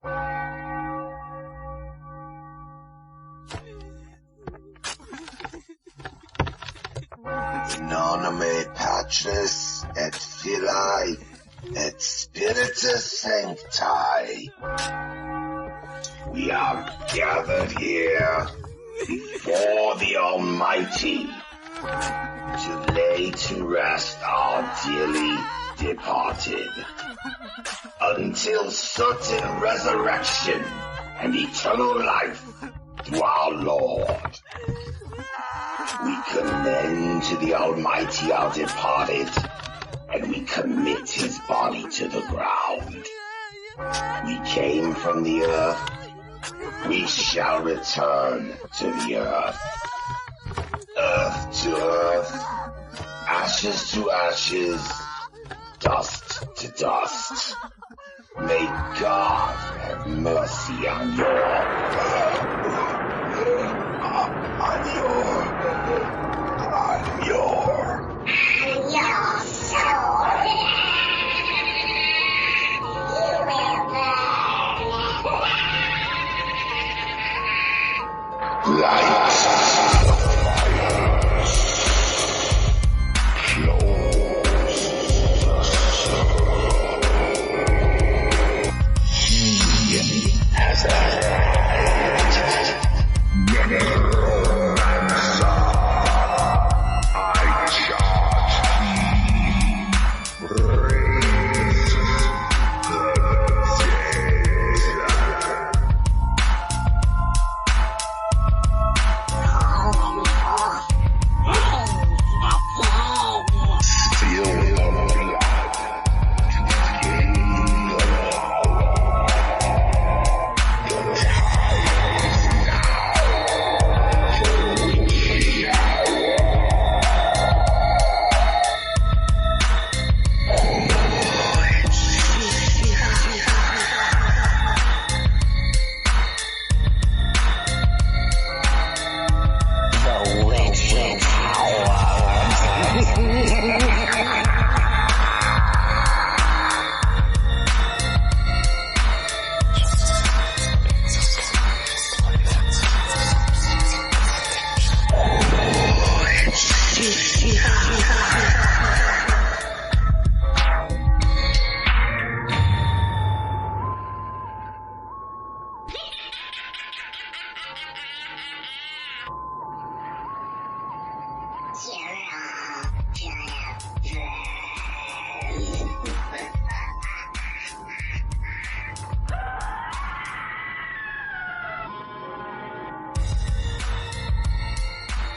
In nome Patris et Filii et Spiritus Sancti. We are gathered here before the Almighty to lay to rest our dearly departed until certain resurrection and eternal life to our Lord. We commend to the Almighty our departed, and we commit his body to the ground. We came from the earth, we shall return to the earth. Earth to earth, ashes to ashes, dust to dust. May God have mercy on your soul. You will burn. Light.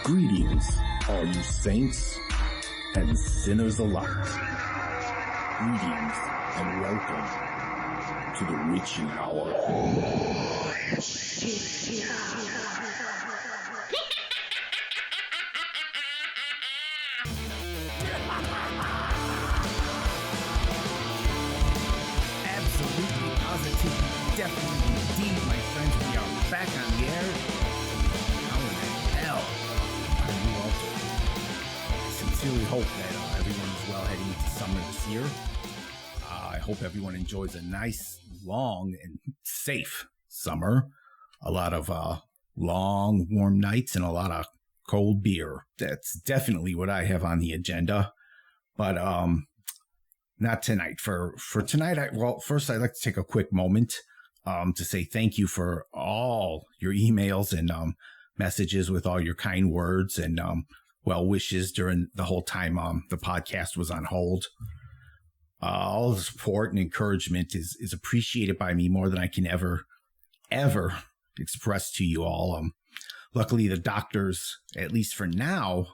Greetings, all you saints and sinners alike. Greetings and welcome to the witching hour. Absolutely, positively, definitely, indeed, my friends, we are back on the air. How in the hell are you all doing? I sincerely hope that everyone is well heading into summer this year. I hope everyone enjoys a nice, long, and safe summer. A lot of long, warm nights and a lot of cold beer. That's definitely what I have on the agenda. But not tonight. For tonight, first I'd like to take a quick moment to say thank you for all your emails and messages with all your kind words and well wishes during the whole time the podcast was on hold. All the support and encouragement is appreciated by me more than I can ever express to you all. Luckily, the doctors, at least for now,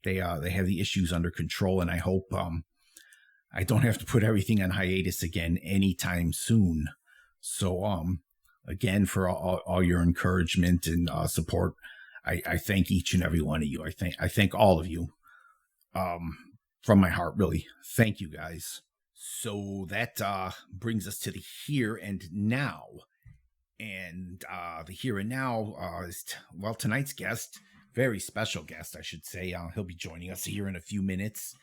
they have the issues under control, and I hope I don't have to put everything on hiatus again anytime soon. So, again, for all your encouragement and support, I thank each and every one of you. I thank all of you from my heart, really. Thank you, guys. So that brings us to the here and now. And the here and now is, tonight's guest, very special guest, I should say. He'll be joining us here in a few minutes,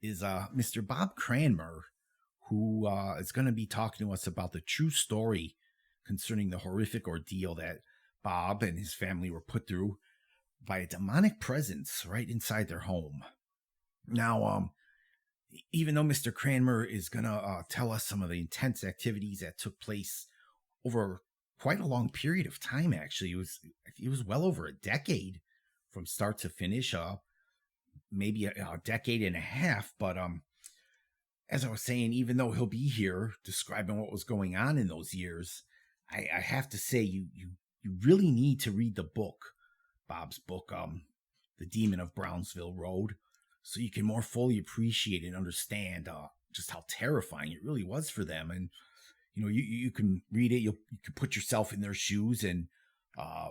is Mr. Bob Cranmer, who is going to be talking to us about the true story concerning the horrific ordeal that Bob and his family were put through by a demonic presence right inside their home. Now, even though Mr. Cranmer is going to tell us some of the intense activities that took place over quite a long period of time, actually, it was well over a decade from start to finish, maybe a decade and a half. But as I was saying, even though he'll be here describing what was going on in those years, I have to say you really need to read the book, Bob's book, The Demon of Brownsville Road, so you can more fully appreciate and understand just how terrifying it really was for them. And you can read it, you can put yourself in their shoes and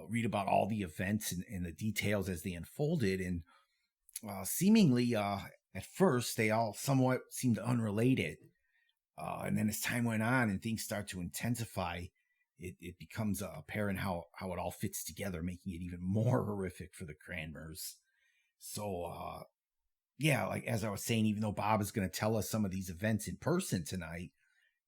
read about all the events and the details as they unfolded. And seemingly, at first, they all somewhat seemed unrelated. And then as time went on and things start to intensify, it becomes apparent how it all fits together, making it even more horrific for the Cranmers. So, yeah, like as I was saying, even though Bob is going to tell us some of these events in person tonight,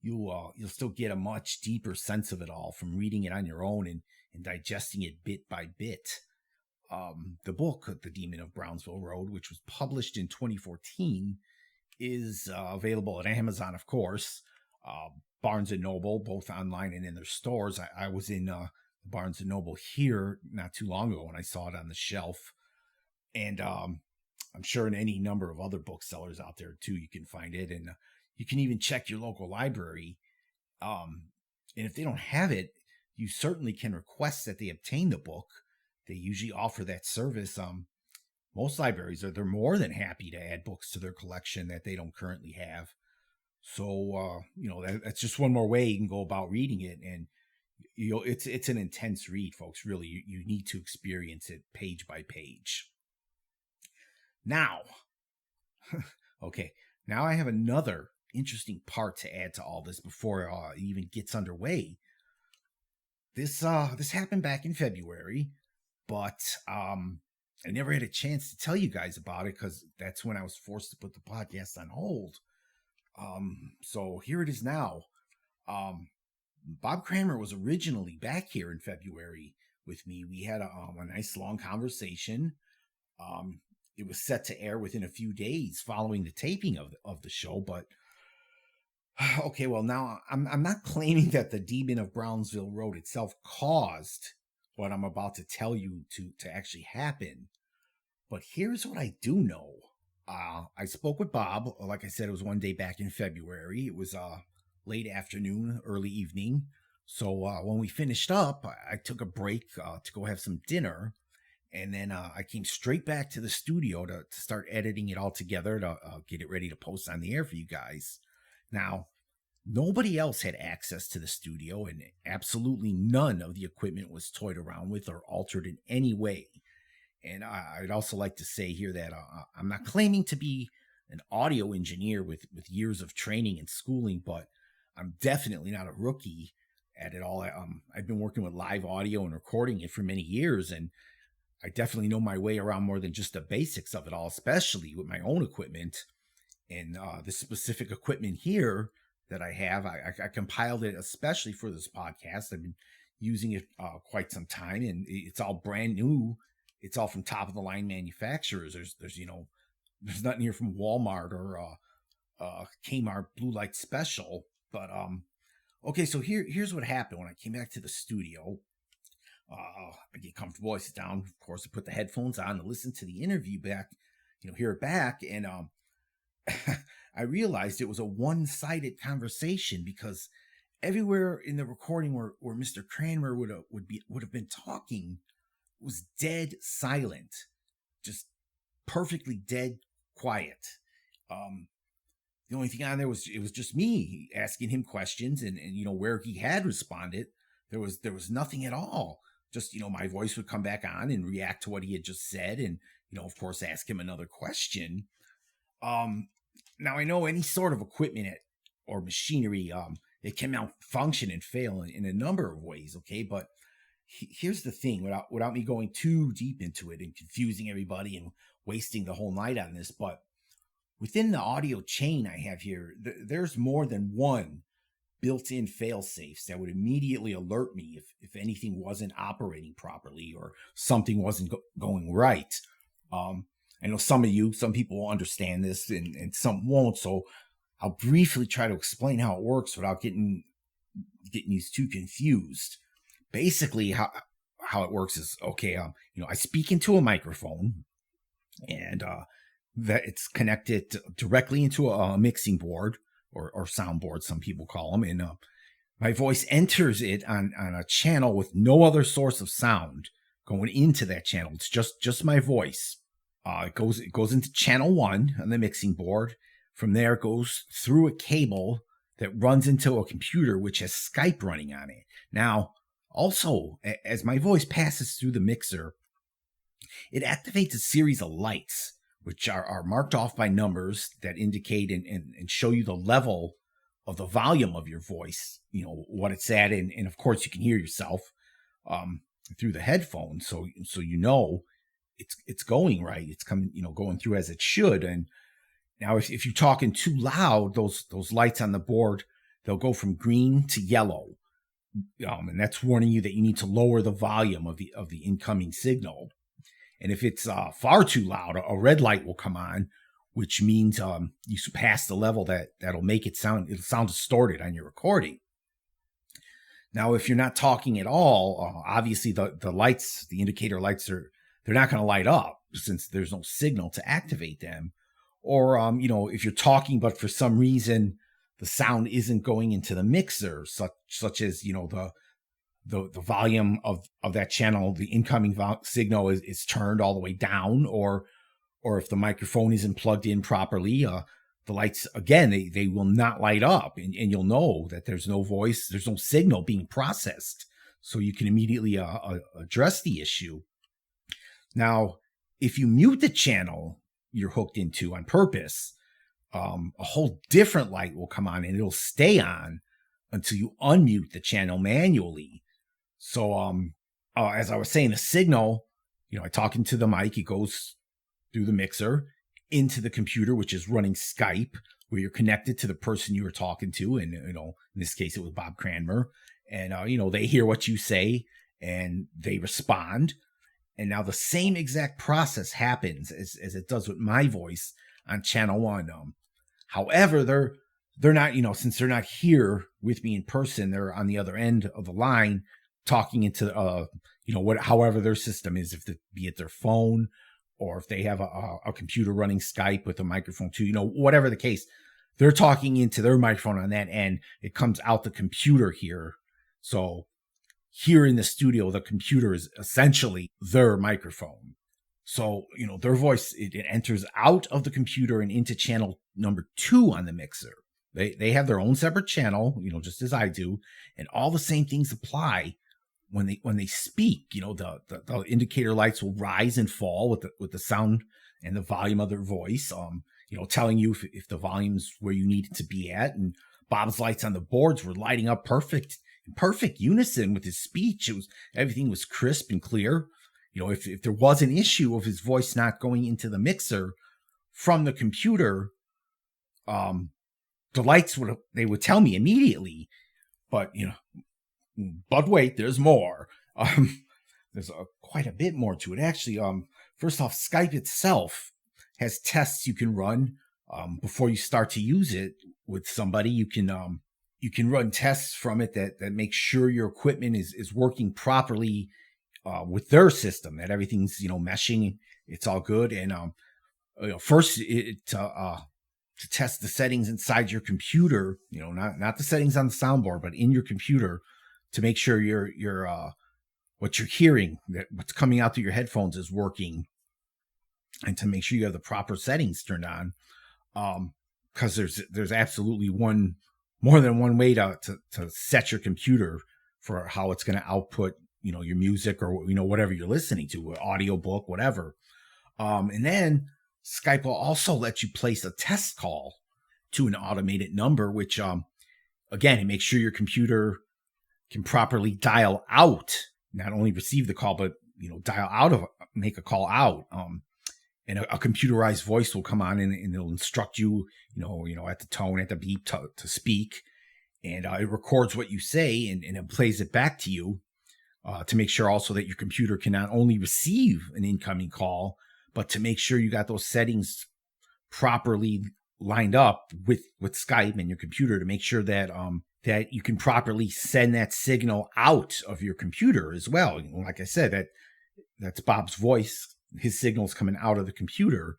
you'll still get a much deeper sense of it all from reading it on your own and digesting it bit by bit. The book, The Demon of Brownsville Road, which was published in 2014, is available at Amazon, of course, Barnes & Noble, both online and in their stores. I was in Barnes & Noble here not too long ago when I saw it on the shelf. And I'm sure in any number of other booksellers out there, too, you can find it. And you can even check your local library. And if they don't have it, you certainly can request that they obtain the book. They usually offer that service. Most libraries they're more than happy to add books to their collection that they don't currently have. So that's just one more way you can go about reading it, and it's an intense read, folks. Really, you need to experience it page by page. Now, okay, now I have another interesting part to add to all this before it even gets underway. This happened back in February. But I never had a chance to tell you guys about it because that's when I was forced to put the podcast on hold. So here it is now. Bob Cranmer was originally back here in February with me. We had a nice long conversation. It was set to air within a few days following the taping of the show. But okay, well now I'm not claiming that the Demon of Brownsville Road itself caused what I'm about to tell you to actually happen. But here's what I do know. I spoke with Bob. Like I said, it was one day back in February. It was late afternoon, early evening. So when we finished up, I took a break to go have some dinner. And then I came straight back to the studio to start editing it all together to get it ready to post on the air for you guys. Now, nobody else had access to the studio, and absolutely none of the equipment was toyed around with or altered in any way. And I'd also like to say here that I'm not claiming to be an audio engineer with years of training and schooling, but I'm definitely not a rookie at it all. I've been working with live audio and recording it for many years, and I definitely know my way around more than just the basics of it all, especially with my own equipment. And this specific equipment here that I have, I compiled it especially for this podcast. I've been using it quite some time, and it's all brand new. It's all from top of the line manufacturers. There's nothing here from Walmart or Kmart Blue Light Special. But okay, so here's what happened when I came back to the studio. I get comfortable, I sit down, of course, I put the headphones on to listen to the interview back, hear it back, and I realized it was a one-sided conversation because everywhere in the recording where Mr. Cranmer would have been talking was dead silent, just perfectly dead quiet. The only thing on there was just me asking him questions, and where he had responded, there was nothing at all. Just my voice would come back on and react to what he had just said, and of course ask him another question. Now I know any sort of equipment or machinery, it can malfunction and fail in a number of ways. Okay, but here's the thing, without me going too deep into it and confusing everybody and wasting the whole night on this, but within the audio chain I have here, there's more than one built-in fail-safes that would immediately alert me if anything wasn't operating properly or something wasn't going right. I know some people will understand this and some won't. So I'll briefly try to explain how it works without getting you too confused. Basically, how it works is, okay, I speak into a microphone, and that it's connected directly into a mixing board or soundboard, some people call them, and my voice enters it on a channel with no other source of sound going into that channel. It's just my voice. It goes into channel 1 on the mixing board. From there, it goes through a cable that runs into a computer which has Skype running on it. Now, also, as my voice passes through the mixer, it activates a series of lights, which are marked off by numbers that indicate and show you the level of the volume of your voice, what it's at. And of course, you can hear yourself through the headphones. So it's going right. It's coming, going through as it should. And now if you're talking too loud, those lights on the board, they'll go from green to yellow. And that's warning you that you need to lower the volume of the incoming signal. And if it's far too loud, a red light will come on, which means you surpass the level that'll make it'll sound distorted on your recording. Now, if you're not talking at all, obviously the lights, the indicator lights, they're not going to light up since there's no signal to activate them. Or, if you're talking, but for some reason the sound isn't going into the mixer, such as, the volume of that channel, the incoming signal is turned all the way down, or if the microphone isn't plugged in properly, the lights, again, they will not light up, and you'll know that there's no voice, there's no signal being processed. So you can immediately address the issue. Now, if you mute the channel you're hooked into on purpose, a whole different light will come on, and it'll stay on until you unmute the channel manually. So, as I was saying, the signal, I talk into the mic, it goes through the mixer into the computer, which is running Skype, where you're connected to the person you were talking to. And, in this case, it was Bob Cranmer. And, they hear what you say and they respond. And now the same exact process happens as it does with my voice on channel 1. However, they're not, since they're not here with me in person, they're on the other end of the line talking into, however their system is, be it their phone, or if they have a computer running Skype with a microphone too, whatever the case, they're talking into their microphone on that end. It comes out the computer here. So here in the studio, the computer is essentially their microphone. So, their voice, it enters out of the computer and into channel number 2 on the mixer. They have their own separate channel, just as I do. And all the same things apply when they speak. The indicator lights will rise and fall with the sound and the volume of their voice, telling you if the volume's where you need it to be at. And Bob's lights on the boards were lighting up in perfect unison with his speech. Everything was crisp and clear. If there was an issue of his voice not going into the mixer from the computer, the lights would tell me immediately. But wait, there's more. There's quite a bit more to it, actually. First off, Skype itself has tests you can run before you start to use it with somebody. You can run tests from it that make sure your equipment is working properly with their system, that everything's meshing, it's all good. And first to test the settings inside your computer, not the settings on the soundboard, but in your computer, to make sure your what you're hearing, that what's coming out through your headphones is working, and to make sure you have the proper settings turned on. Because there's absolutely more than one way to set your computer for how it's going to output, your music or, whatever you're listening to, an audiobook, whatever. And then Skype will also let you place a test call to an automated number, which, again, it makes sure your computer can properly dial out, not only receive the call, but, dial out make a call out. And a computerized voice will come on and it'll instruct you, at the tone, at the beep to speak. and it records what you say and it plays it back to you to make sure also that your computer can not only receive an incoming call, but to make sure you got those settings properly lined up with Skype and your computer to make sure that that you can properly send that signal out of your computer as well. Like I said, that's Bob's voice. His signal's coming out of the computer,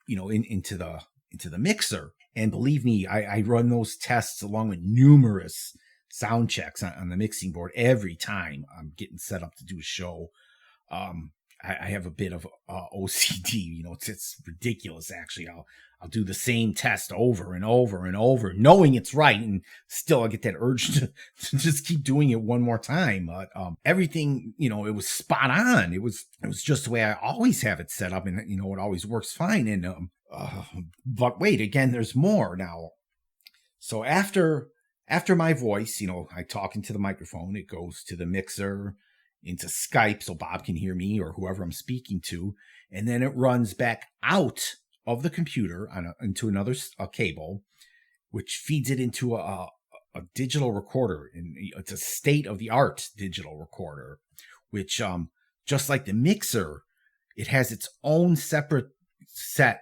into the mixer. And believe me, I run those tests along with numerous sound checks on the mixing board every time I'm getting set up to do a show. I have a bit of OCD, it's ridiculous. Actually, I'll do the same test over and over and over, knowing it's right, and still I get that urge to just keep doing it one more time. But everything, it was spot on. It was just the way I always have it set up, and it always works fine. And but wait, again, there's more now. So after my voice, I talk into the microphone, it goes to the mixer, into Skype so Bob can hear me or whoever I'm speaking to, and then it runs back out of the computer into another cable, which feeds it into a digital recorder, and it's a state-of-the-art digital recorder, which just like the mixer, it has its own separate set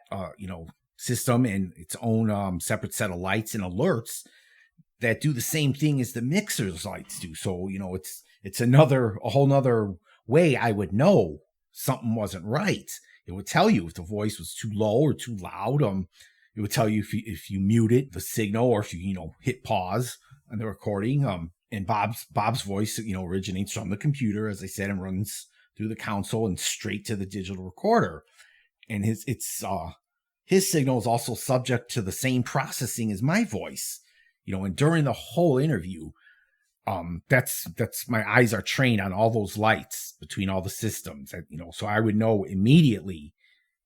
system and its own separate set of lights and alerts that do the same thing as the mixer's lights do. So it's a whole nother way I would know something wasn't right. It would tell you if the voice was too low or too loud. It would tell you if you muted the signal or if you hit pause on the recording. And Bob's voice originates from the computer, as I said, and runs through the console and straight to the digital recorder. And his signal is also subject to the same processing as my voice. And during the whole interview, that's my eyes are trained on all those lights between all the systems, so I would know immediately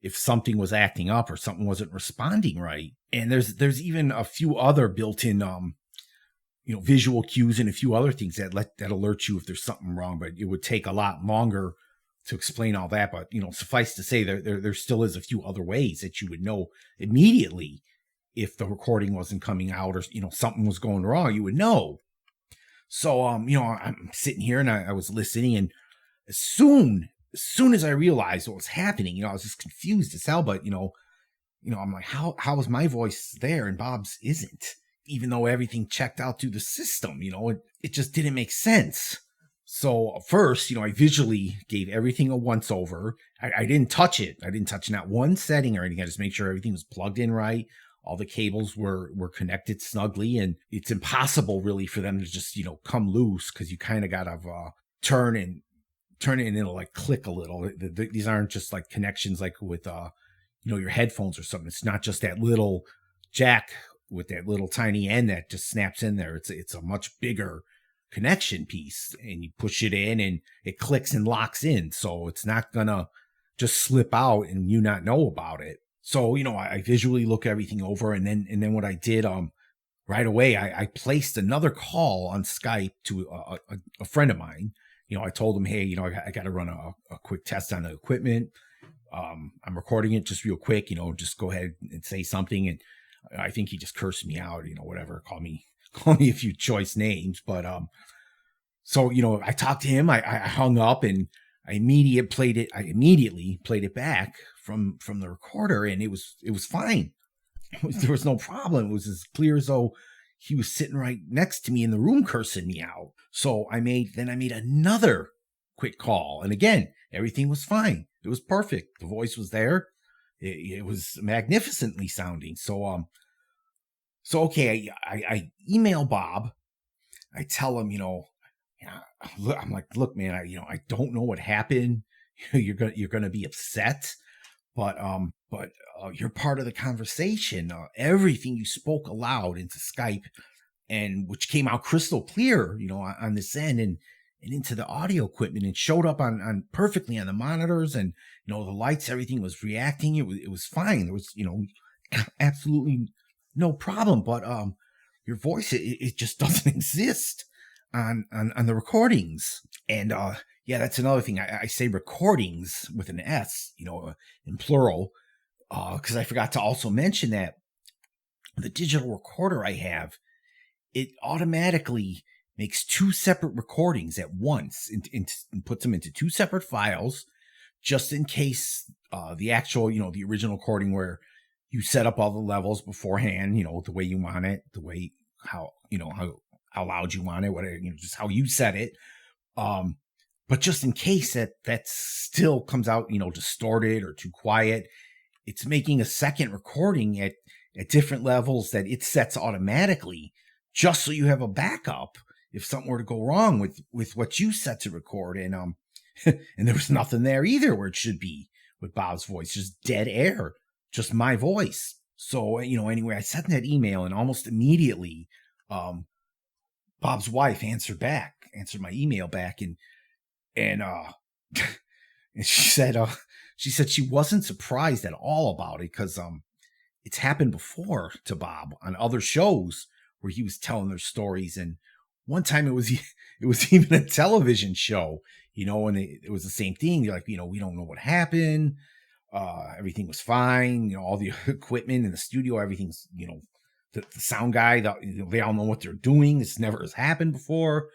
if something was acting up or something wasn't responding right. And there's even a few other built-in visual cues and a few other things that alert you if there's something wrong, but it would take a lot longer to explain all that. But suffice to say, there still is a few other ways that you would know immediately if the recording wasn't coming out or something was going wrong. You would know. So, I'm sitting here and I was listening, and as soon as I realized what was happening, I was just confused as hell. But, I'm like, how is my voice there and Bob's isn't? Even though everything checked out through the system, it just didn't make sense. So first, I visually gave everything a once over. I didn't touch it. I didn't touch not one setting or anything. I just made sure everything was plugged in right. All the cables were connected snugly, and it's impossible really for them to just, come loose, because you kind of got to turn it and it'll like click a little. These aren't just like connections like with, your headphones or something. It's not just that little jack with that little tiny end that just snaps in there. It's a much bigger connection piece, and you push it in and it clicks and locks in. So it's not gonna just slip out and you not know about it. So, I visually look everything over, and then what I did, right away, I placed another call on Skype to a friend of mine. I told him, hey, I got to run a quick test on the equipment. I'm recording it just real quick, just go ahead and say something. And I think he just cursed me out, whatever, call me a few choice names. But, so, I talked to him, I hung up, and I immediately played it back from the recorder, and it was fine. There was no problem. It was as clear as though he was sitting right next to me in the room cursing me out. So I made another quick call, and again, everything was fine. It was perfect. The voice was there. It was magnificently sounding. So okay, I email Bob. I tell him, I'm like, look, man, I don't know what happened. You're gonna be upset, but you're part of the conversation. Everything you spoke aloud into Skype, and which came out crystal clear, on this end and into the audio equipment, and showed up on perfectly on the monitors, and the lights, everything was reacting. It was fine. There was absolutely no problem. But your voice, it just doesn't exist on the recordings. And yeah, that's another thing. I say recordings with an S, in plural, because I forgot to also mention that the digital recorder I have, it automatically makes two separate recordings at once and puts them into two separate files, just in case the actual, the original recording where you set up all the levels beforehand, the way you want it, the way how loud you want it, whatever, just how you set it. But just in case that still comes out, distorted or too quiet, it's making a second recording at different levels that it sets automatically, just so you have a backup if something were to go wrong with what you set to record. And and there was nothing there either where it should be with Bob's voice, just dead air, just my voice. So, anyway, I sent that email, and almost immediately, Bob's wife answered my email back, and and she said she wasn't surprised at all about it, because it's happened before to Bob on other shows where he was telling their stories. And one time it was even a television show, and it was the same thing. They're like, we don't know what happened. Everything was fine. All the equipment in the studio, everything's, the sound guy, they all know what they're doing. This never has happened before.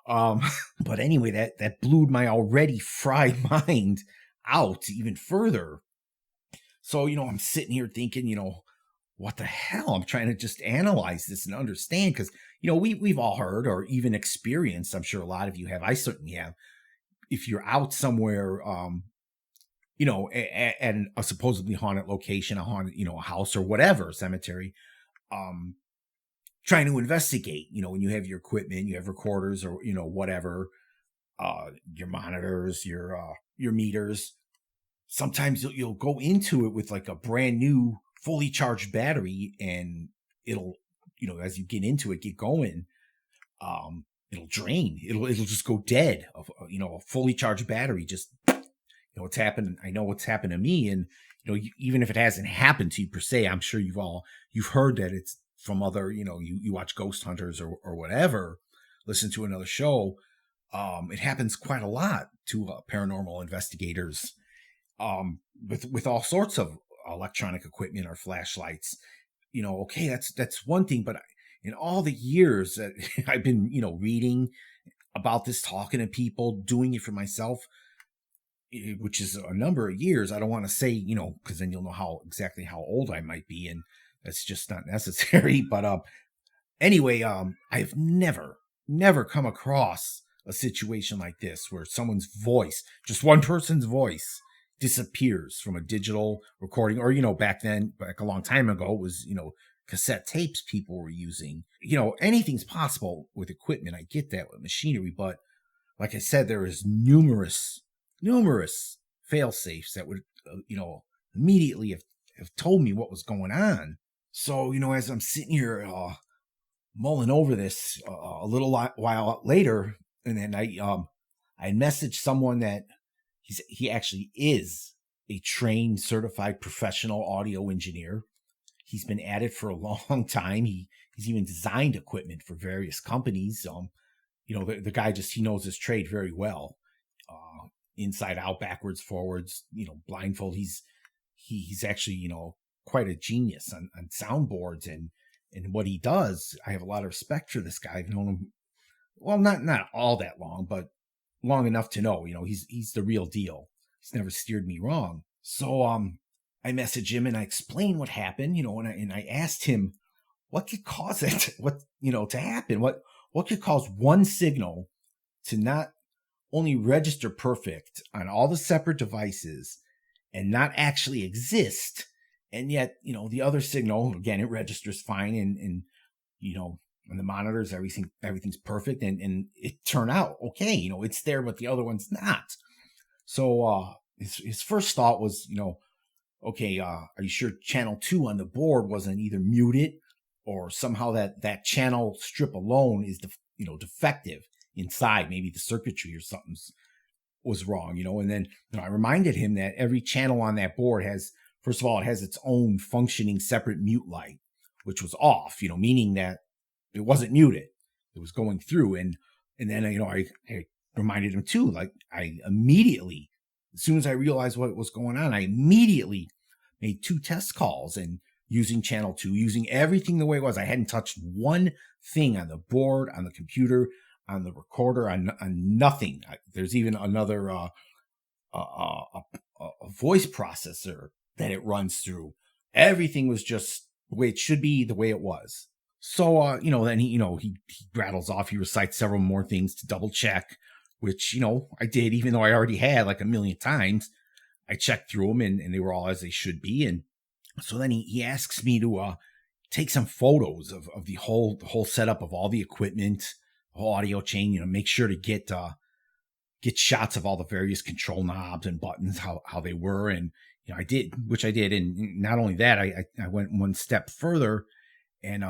But anyway, that blew my already fried mind out even further. So, I'm sitting here thinking, what the hell? I'm trying to just analyze this and understand, because, we've all heard or even experienced, I'm sure a lot of you have, I certainly have, if you're out somewhere, at a supposedly haunted location, a haunted, a house or whatever, cemetery, trying to investigate, when you have your equipment, you have recorders or, whatever, your monitors, your meters. Sometimes you'll go into it with like a brand new, fully charged battery, and it'll, as you get into it, get going, it'll drain. It'll just go dead. A fully charged battery just, it's happened. I know what's happened to me, and even if it hasn't happened to you per se, I'm sure you've heard that it's from other, you watch Ghost Hunters or whatever, listen to another show. It happens quite a lot to paranormal investigators, with all sorts of electronic equipment or flashlights. Okay, that's one thing, but in all the years that I've been, reading about this, talking to people, doing it for myself, which is a number of years. I don't want to say, because then you'll know exactly how old I might be, and that's just not necessary. But anyway, I've never come across a situation like this where someone's voice, just one person's voice, disappears from a digital recording, or back a long time ago, it was cassette tapes people were using. Anything's possible with equipment. I get that, with machinery, but like I said, there is numerous fail safes that would immediately have told me what was going on. So as I'm sitting here mulling over this a little while later, and then I messaged someone that he actually is a trained, certified professional audio engineer. He's been at it for a long time. He's even designed equipment for various companies. The guy he knows his trade very well, inside out, backwards, forwards, blindfold. He's actually, quite a genius on soundboards and what he does. I have a lot of respect for this guy. I've known him, well, not all that long, but long enough to know, he's the real deal. He's never steered me wrong. So, I messaged him and I explained what happened, and I asked him what could cause it, to happen, what could cause one signal to not only register perfect on all the separate devices and not actually exist, and yet, the other signal, again, it registers fine, and on the monitors, everything's perfect, and it turned out okay, it's there, but the other one's not. So his first thought was, okay, are you sure channel 2 on the board wasn't either muted, or somehow that channel strip alone is defective inside? Maybe the circuitry or something was wrong, and then I reminded him that every channel on that board has, first of all, it has its own functioning separate mute light, which was off, meaning that it wasn't muted, it was going through. And then I reminded him too, like, I immediately, as soon as I realized what was going on, I immediately made 2 test calls and using channel 2, using everything the way it was. I hadn't touched one thing on the board, on the computer, on the recorder, on nothing. There's even another a voice processor that it runs through. Everything was just the way it should be, the way it was. So, then he rattles off, he recites several more things to double check, which, I did, even though I already had like a million times. I checked through them and they were all as they should be. And so then he asks me to take some photos of the whole setup of all the equipment, the whole audio chain, make sure to get shots of all the various control knobs and buttons, how they were. And, I did. And not only that, I went one step further and,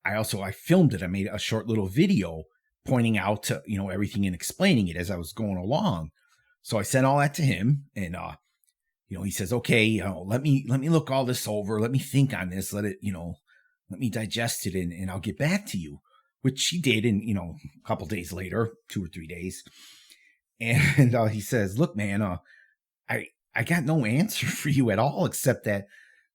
I filmed it. I made a short little video pointing out to, everything and explaining it as I was going along. So I sent all that to him and, he says, okay, let me look all this over. Let me think on this. Let me digest it and I'll get back to you, which he did in, a couple days later, 2 or 3 days. And he says, look, man, I got no answer for you at all, except that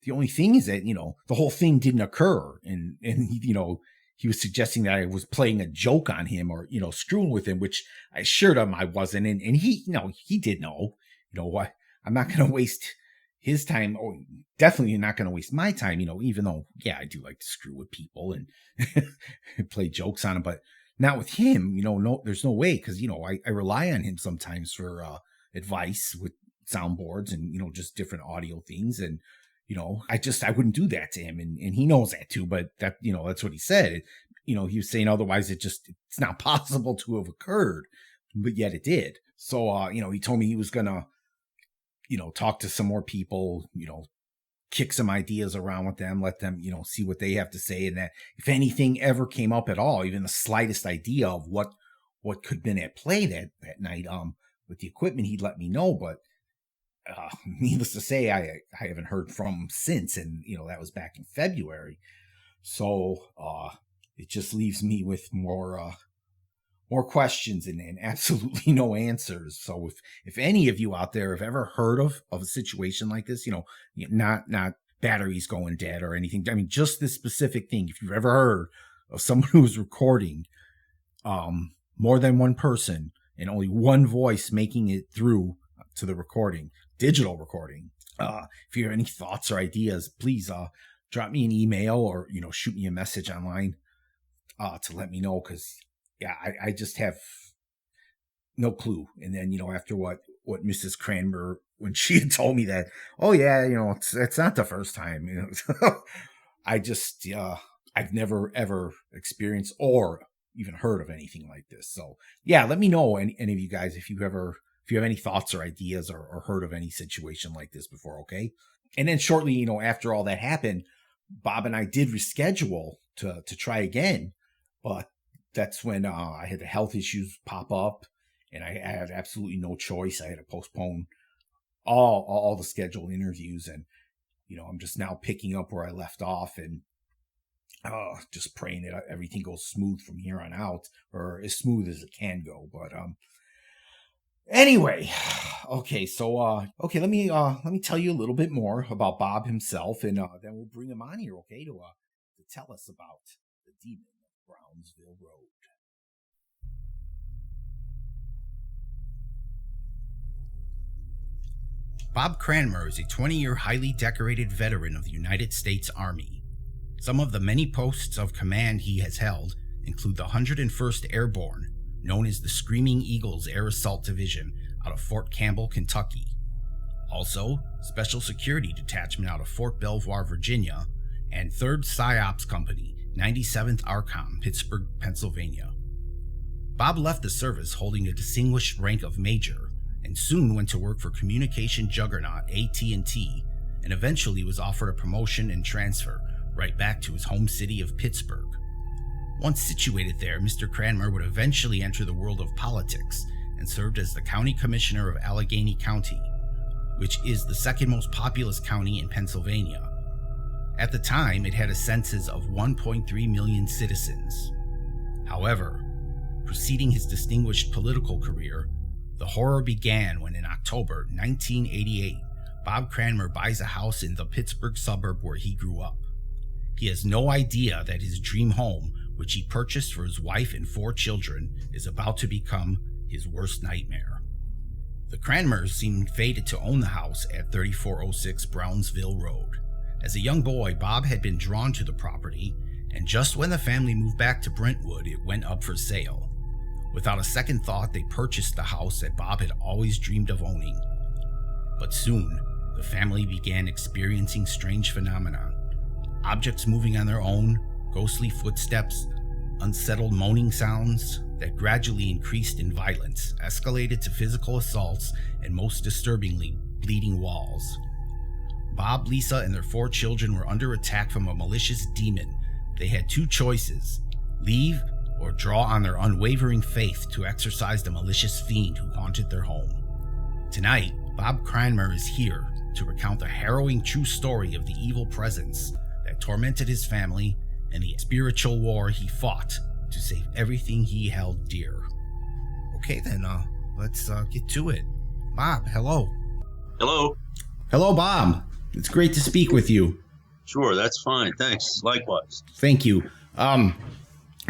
the only thing is that, the whole thing didn't occur. And he was suggesting that I was playing a joke on him or, screwing with him, which I assured him I wasn't. And he, he did know, what, I'm not going to waste his time, or definitely not going to waste my time, even though, yeah, I do like to screw with people and play jokes on them, but not with him, no, there's no way. Cause, I rely on him sometimes for advice with soundboards and, just different audio things. And, I wouldn't do that to him. And he knows that too, but that, that's what he said. He was saying otherwise it's not possible to have occurred, but yet it did. So, he told me he was going to, talk to some more people, kick some ideas around with them, let them, see what they have to say. And that if anything ever came up at all, even the slightest idea of what could have been at play that night, with the equipment, he'd let me know. But, needless to say, I haven't heard from him since. And, that was back in February. So, it just leaves me with more questions and absolutely no answers. So if any of you out there have ever heard of a situation like this, not batteries going dead or anything. I mean, just this specific thing. If you've ever heard of someone who was recording more than one person and only one voice making it through to the recording, digital recording. If you have any thoughts or ideas, please drop me an email or, shoot me a message online to let me know. Cause yeah, I just have no clue. And then, after what Mrs. Cranmer, when she had told me that, oh yeah, it's not the first time, I just, I've never ever experienced or even heard of anything like this. So yeah, let me know, any of you guys, if you have any thoughts or ideas or heard of any situation like this before. Okay. And then shortly, after all that happened, Bob and I did reschedule to try again, but that's when I had the health issues pop up and I had absolutely no choice. I had to postpone all the scheduled interviews. And, I'm just now picking up where I left off and just praying that everything goes smooth from here on out, or as smooth as it can go. But anyway, okay. So let me tell you a little bit more about Bob himself, and then we'll bring him on here, okay, to tell us about the demon of Brownsville Road. Bob Cranmer is a 20-year highly decorated veteran of the United States Army. Some of the many posts of command he has held include the 101st Airborne, known as the Screaming Eagles Air Assault Division, out of Fort Campbell, Kentucky. Also, Special Security Detachment out of Fort Belvoir, Virginia, and 3rd PSYOPS Company, 97th ARCOM, Pittsburgh, Pennsylvania. Bob left the service holding a distinguished rank of Major, and soon went to work for communication juggernaut AT&T, and eventually was offered a promotion and transfer right back to his home city of Pittsburgh. Once situated there, Mr. Cranmer would eventually enter the world of politics and served as the county commissioner of Allegheny County, which is the second most populous county in Pennsylvania. At the time, it had a census of 1.3 million citizens. However, preceding his distinguished political career, the horror began when in October 1988, Bob Cranmer buys a house in the Pittsburgh suburb where he grew up. He has no idea that his dream home, which he purchased for his wife and 4 children, is about to become his worst nightmare. The Cranmers seemed fated to own the house at 3406 Brownsville Road. As a young boy, Bob had been drawn to the property, and just when the family moved back to Brentwood, it went up for sale. Without a second thought, they purchased the house that Bob had always dreamed of owning. But soon, the family began experiencing strange phenomena. Objects moving on their own, ghostly footsteps, unsettled moaning sounds that gradually increased in violence, escalated to physical assaults, and most disturbingly, bleeding walls. Bob, Lisa, and their 4 children were under attack from a malicious demon. They had 2 choices: leave or draw on their unwavering faith to exorcise the malicious fiend who haunted their home. Tonight, Bob Cranmer is here to recount the harrowing true story of the evil presence that tormented his family and the spiritual war he fought to save everything he held dear. Okay then, let's get to it. Bob, hello. Hello. Hello, Bob. It's great to speak with you. Sure, that's fine. Thanks. Likewise. Thank you.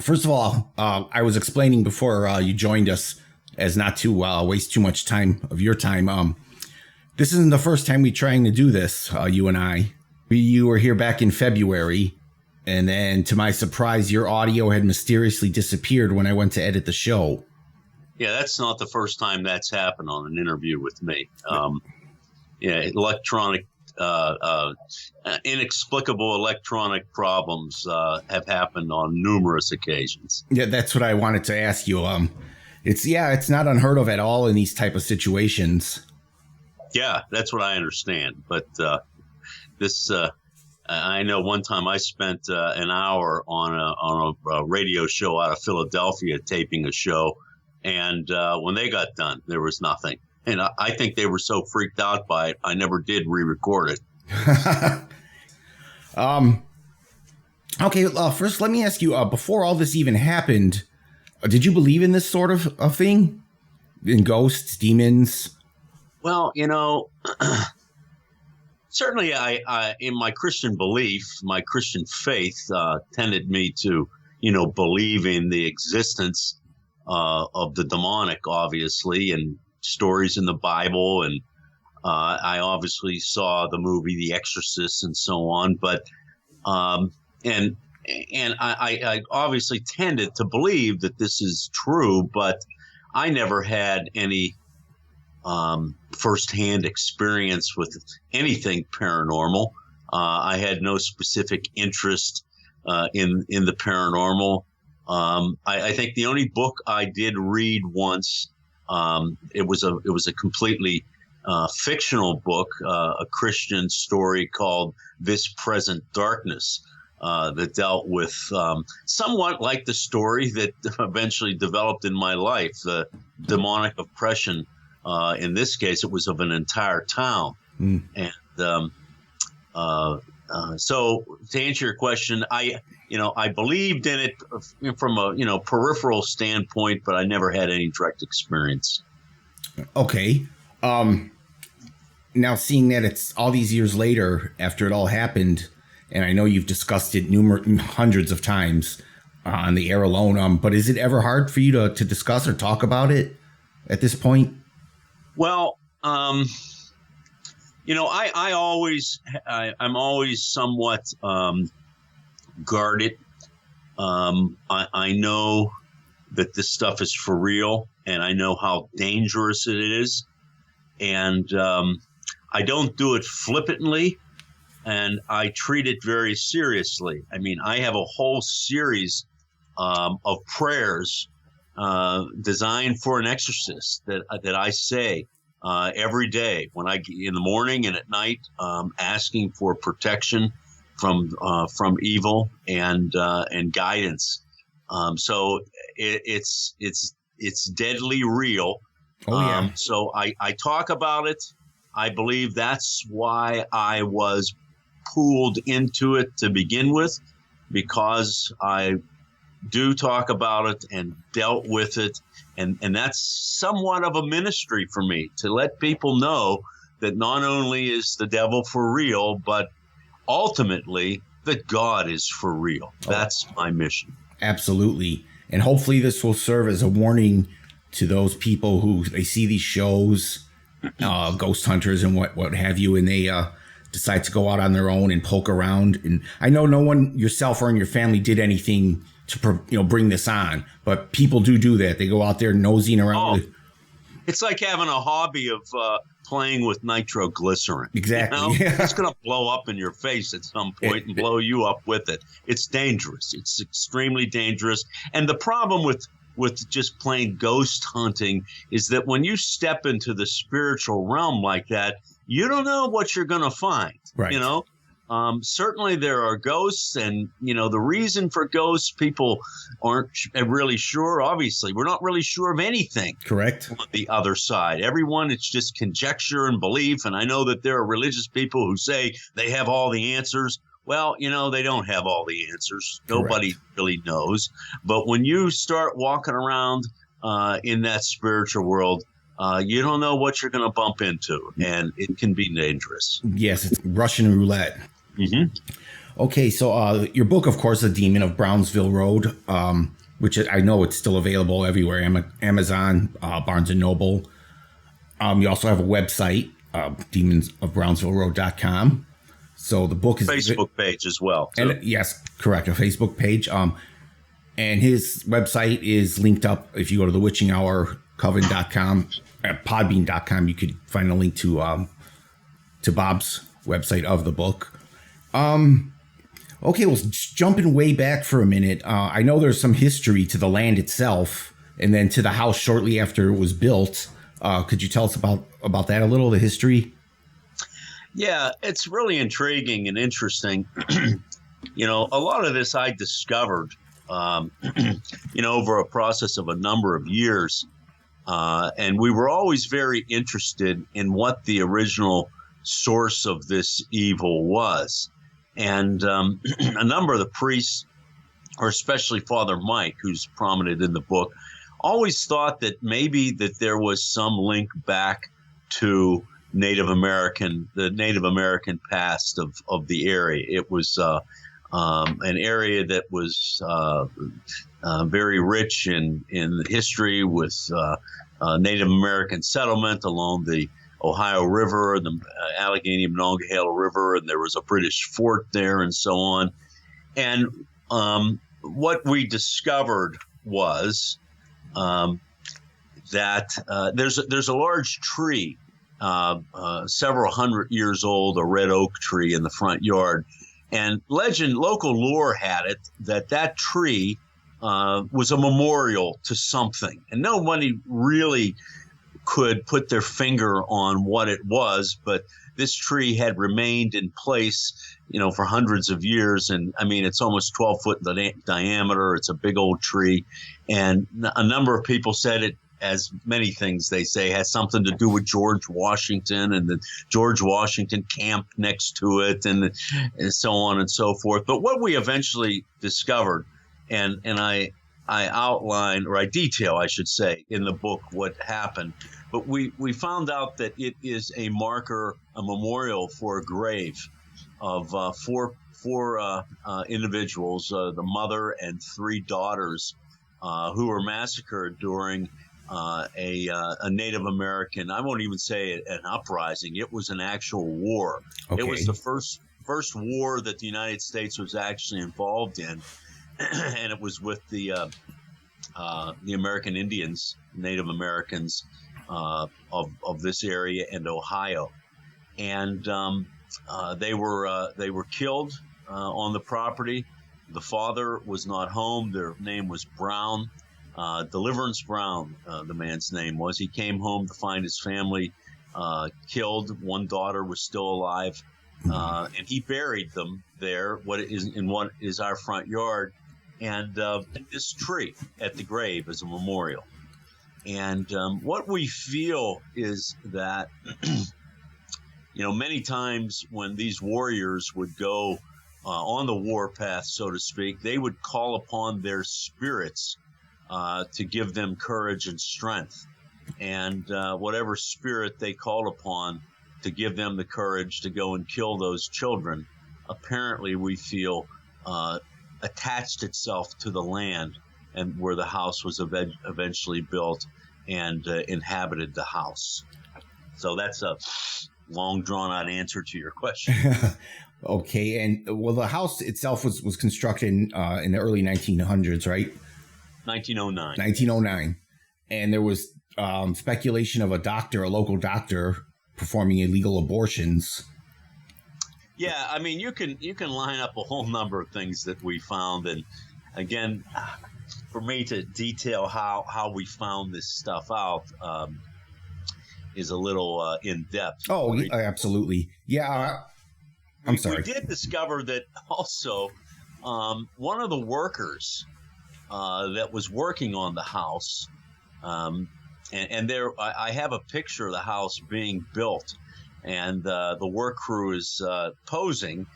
First of all, I was explaining before you joined us, as not to waste too much time of your time. This isn't the first time we're trying to do this, you and I. You were here back in February, and then to my surprise, your audio had mysteriously disappeared when I went to edit the show. Yeah, that's not the first time that's happened on an interview with me. Electronic, inexplicable electronic problems have happened on numerous occasions. Yeah, that's what I wanted to ask you. It's not unheard of at all in these type of situations. Yeah, that's what I understand. But I know one time I spent an hour on a radio show out of Philadelphia taping a show, and when they got done, there was nothing. And I think they were so freaked out by it, I never did re-record it. Okay, first let me ask you, before all this even happened, did you believe in this sort of a thing? In ghosts, demons? Well, certainly I in my Christian belief, my Christian faith tended me to, believe in the existence of the demonic, obviously, and stories in the Bible. And I obviously saw the movie The Exorcist and so on. But and I obviously tended to believe that this is true, but I never had any firsthand experience with anything paranormal. I had no specific interest in the paranormal. I think the only book I did read once, it was a completely fictional book, a Christian story called This Present Darkness, that dealt with somewhat like the story that eventually developed in my life, the demonic oppression. In this case, it was of an entire town. And so to answer your question, I believed in it from a peripheral standpoint, but I never had any direct experience. Okay. Now, seeing that it's all these years later after it all happened, and I know you've discussed it hundreds of times on the air alone, but is it ever hard for you to discuss or talk about it at this point? Well, I'm always somewhat guarded. I know that this stuff is for real, and I know how dangerous it is. And I don't do it flippantly, and I treat it very seriously. I mean, I have a whole series of prayers designed for an exorcist that I say every day when in the morning and at night, asking for protection from evil and guidance. So it's deadly real. Oh, yeah. So I talk about it. I believe that's why I was pulled into it to begin with, because I do talk about it and dealt with it. And that's somewhat of a ministry for me, to let people know that not only is the devil for real, but ultimately that God is for real. That's my mission. Absolutely. And hopefully this will serve as a warning to those people who they see these shows, ghost hunters and what have you, and they decide to go out on their own and poke around. And I know no one, yourself or in your family, did anything to bring this on, but people do that. They go out there nosing around. It's like having a hobby of playing with nitroglycerin. Exactly. It's going to blow up in your face at some point and blow you up with it. It's dangerous. It's extremely dangerous. And the problem with just plain ghost hunting is that when you step into the spiritual realm like that, you don't know what you're going to find. Right. Certainly there are ghosts, and the reason for ghosts, people aren't really sure. Obviously, we're not really sure of anything. Correct. On the other side, everyone, it's just conjecture and belief. And I know that there are religious people who say they have all the answers. Well, they don't have all the answers. Correct. Nobody really knows. But when you start walking around in that spiritual world, you don't know what you're going to bump into, and it can be dangerous. Yes, it's Russian roulette. Mm-hmm. Okay, so your book, of course, The Demon of Brownsville Road, which I know it's still available everywhere, Amazon, Barnes & Noble. You also have a website, demonsofbrownsvilleroad.com. So the book is... Facebook page as well. And, yes, correct, a Facebook page. And his website is linked up. If you go to the witchinghourcoven.com, at podbean.com, you could find a link to Bob's website of the book. Okay, well, jumping way back for a minute, I know there's some history to the land itself and then to the house shortly after it was built. Could you tell us about that a little, the history? Yeah, it's really intriguing and interesting. A lot of this I discovered, over a process of a number of years. And we were always very interested in what the original source of this evil was. And a number of the priests, or especially Father Mike, who's prominent in the book, always thought that maybe that there was some link back to the Native American past of the area. It was an area that was very rich in history with Native American settlement along the Ohio River, the Allegheny and Monongahela River, and there was a British fort there and so on. And what we discovered was that there's a large tree, several hundred years old, a red oak tree in the front yard. And local lore had it that tree was a memorial to something. And nobody really could put their finger on what it was, but this tree had remained in place, for hundreds of years. And I mean, it's almost 12 foot in diameter. It's a big old tree. And a number of people said it, as many things they say, has something to do with George Washington and the George Washington camp next to it and so on and so forth. But what we eventually discovered, and I outline, or I detail, I should say, in the book what happened. But we found out that it is a marker, a memorial for a grave of four individuals, the mother and three daughters, who were massacred during a Native American, I won't even say an uprising. It was an actual war. Okay. It was the first war that the United States was actually involved in, and it was with the American Indians, Native Americans of this area and Ohio, and they were killed on the property. The father was not home. Their name was Brown. Deliverance Brown, the man's name was. He came home to find his family killed. One daughter was still alive, and he buried them there. What is our front yard, and this tree at the grave as a memorial. And what we feel is that, many times when these warriors would go on the warpath, so to speak, they would call upon their spirits to give them courage and strength. And whatever spirit they called upon to give them the courage to go and kill those children apparently we feel attached itself to the land and where the house was eventually built and inhabited the house. So that's a long drawn out answer to your question. Okay. And well, the house itself was constructed in the early 1900s, right? 1909. 1909. And there was speculation of a local doctor performing illegal abortions. Yeah, I mean, you can line up a whole number of things that we found, and again, for me to detail how we found this stuff out is a little in depth. Oh, absolutely. Yeah, I'm sorry. We did discover that also one of the workers that was working on the house, and there I have a picture of the house being built. And the work crew is posing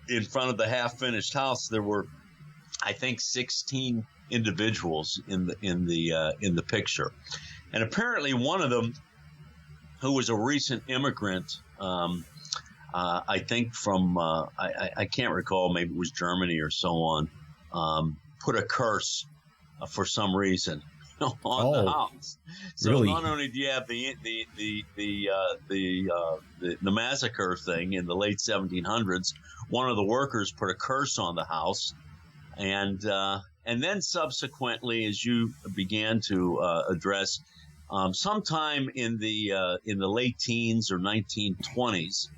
in front of the half-finished house. There were, I think, 16 individuals in the picture, and apparently one of them, who was a recent immigrant, I think from I can't recall, maybe it was Germany or so on, put a curse for some reason on the house. So really? Not only do you have the massacre thing in the late 1700s, one of the workers put a curse on the house, and then subsequently, as you began to address, sometime in the late teens or 1920s,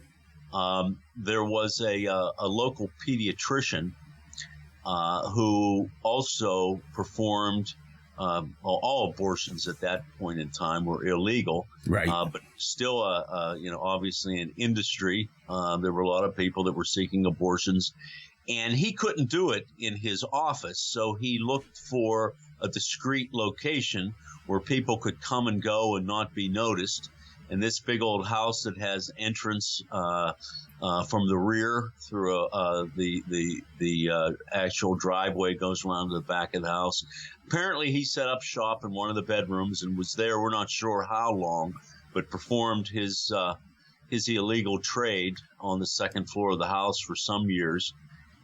there was a local pediatrician who also performed. All abortions at that point in time were illegal, right? But still, obviously an industry. There were a lot of people that were seeking abortions, and he couldn't do it in his office, so he looked for a discreet location where people could come and go and not be noticed. And this big old house that has entrance from the rear through the actual driveway goes around to the back of the house. Apparently, he set up shop in one of the bedrooms and was there. We're not sure how long, but performed his illegal trade on the second floor of the house for some years.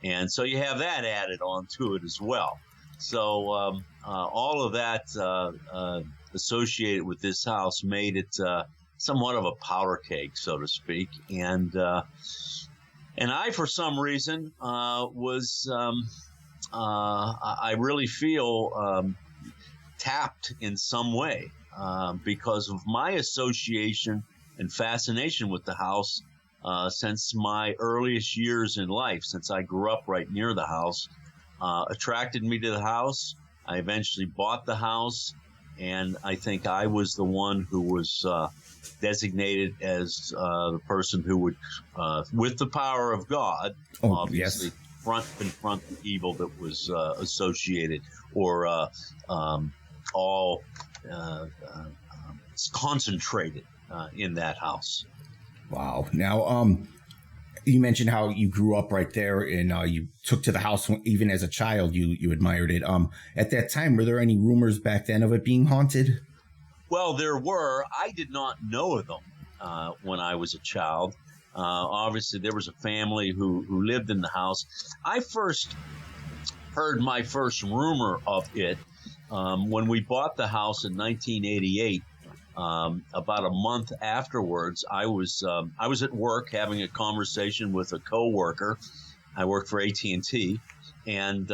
And so you have that added on to it as well. So all of that associated with this house made it somewhat of a powder keg, so to speak. And I, for some reason, I really feel tapped in some way because of my association and fascination with the house since my earliest years in life, since I grew up right near the house, attracted me to the house. I eventually bought the house, and I think I was the one who was designated as the person who would, with the power of God, obviously, yes, confront the evil that was associated or all concentrated in that house. Wow. Now, you mentioned how you grew up right there, and you took to the house even as a child. You admired it. At that time, were there any rumors back then of it being haunted? Well, there were. I did not know of them when I was a child. Obviously, there was a family who lived in the house. I first heard my first rumor of it when we bought the house in 1988. About a month afterwards, I was at work having a conversation with a coworker. I worked for AT&T, and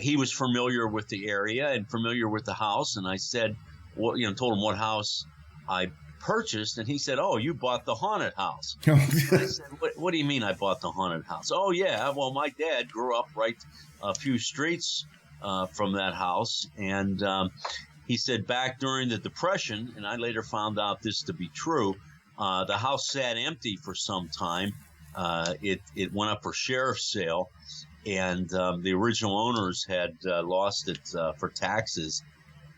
he was familiar with the area and familiar with the house. And I said, well, told him what house I purchased, and he said, "Oh, you bought the haunted house." I said, what do you mean I bought the haunted house? "Oh, yeah. Well, my dad grew up right a few streets from that house, and he said back during the Depression, and I later found out this to be true, the house sat empty for some time. It went up for sheriff's sale, and the original owners had lost it for taxes,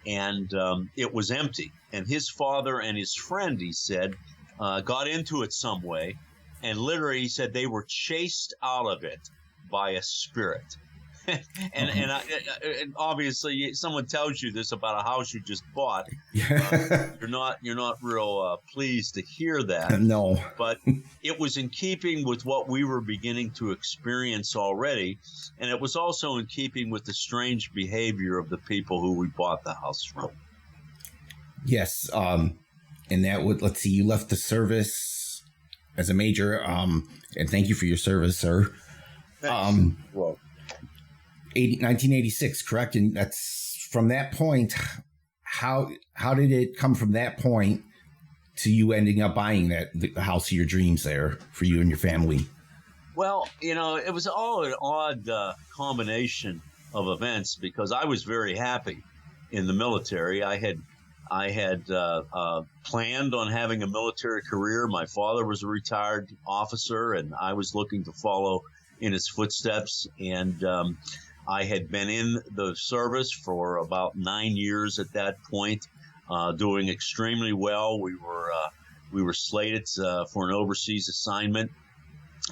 and it was empty. And his father and his friend, he said, got into it some way, and literally he said they were chased out of it by a spirit. and obviously someone tells you this about a house you just bought. You're not real pleased to hear that. No. But it was in keeping with what we were beginning to experience already, and it was also in keeping with the strange behavior of the people who we bought the house from. Yes. And that would, let's see, you left the service as a major, and thank you for your service, sir. Well, 1986, correct? And that's from that point. How did it come from that point to you ending up buying the house of your dreams there for you and your family? Well, it was all an odd combination of events because I was very happy in the military. I had planned on having a military career. My father was a retired officer, and I was looking to follow in his footsteps. And I had been in the service for about 9 years at that point, doing extremely well. We were slated for an overseas assignment,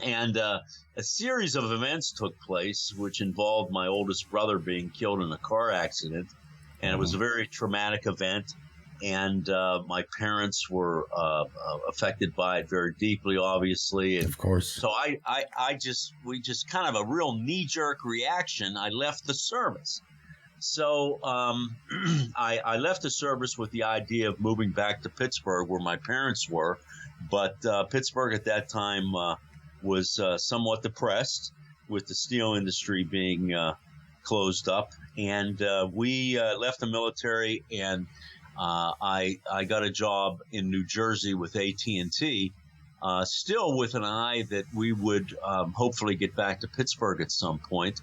and a series of events took place, which involved my oldest brother being killed in a car accident, and it was a very traumatic event. And my parents were affected by it very deeply, obviously. And of course. So we just kind of a real knee-jerk reaction. I left the service. So I left the service with the idea of moving back to Pittsburgh, where my parents were. But Pittsburgh at that time was somewhat depressed, with the steel industry being closed up. And we left the military, and I got a job in New Jersey with AT&T, still with an eye that we would hopefully get back to Pittsburgh at some point.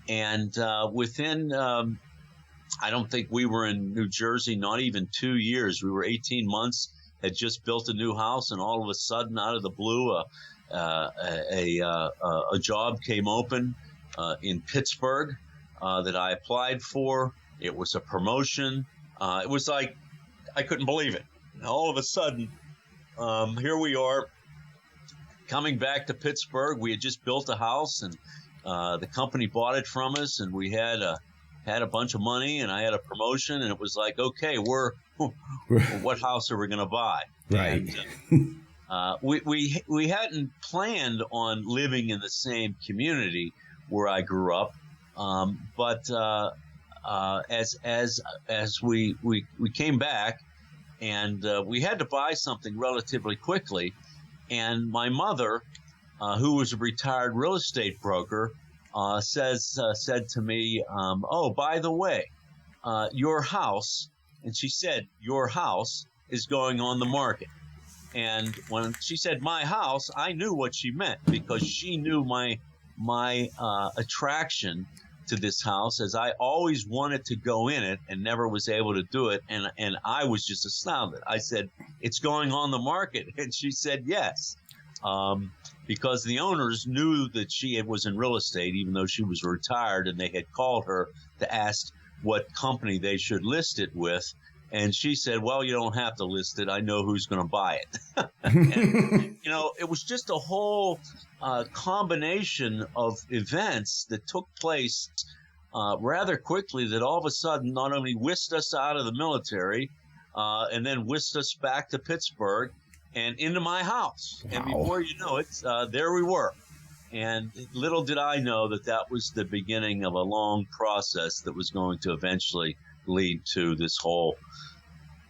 And within, I don't think we were in New Jersey, not even 2 years. We were 18 months, had just built a new house, and all of a sudden, out of the blue, a job came open in Pittsburgh that I applied for. It was a promotion. It was like I couldn't believe it. All of a sudden, here we are coming back to Pittsburgh. We had just built a house, and the company bought it from us, and we had a bunch of money, and I had a promotion, and it was like, okay, what house are we going to buy? Right. And, we hadn't planned on living in the same community where I grew up, but as we came back, and we had to buy something relatively quickly, and my mother, who was a retired real estate broker, said to me, "Oh, by the way, your house," and she said, "your house is going on the market." And when she said "my house," I knew what she meant, because she knew my attraction to this house, as I always wanted to go in it and never was able to do it. And I was just astounded. I said, "It's going on the market." And she said, "Yes." Because the owners knew that she was in real estate, even though she was retired, and they had called her to ask what company they should list it with. And she said, "Well, you don't have to list it. I know who's going to buy it." And, it was just a whole combination of events that took place rather quickly, that all of a sudden not only whisked us out of the military and then whisked us back to Pittsburgh and into my house. Wow. And before you know it, there we were. And little did I know that was the beginning of a long process that was going to eventually lead to this whole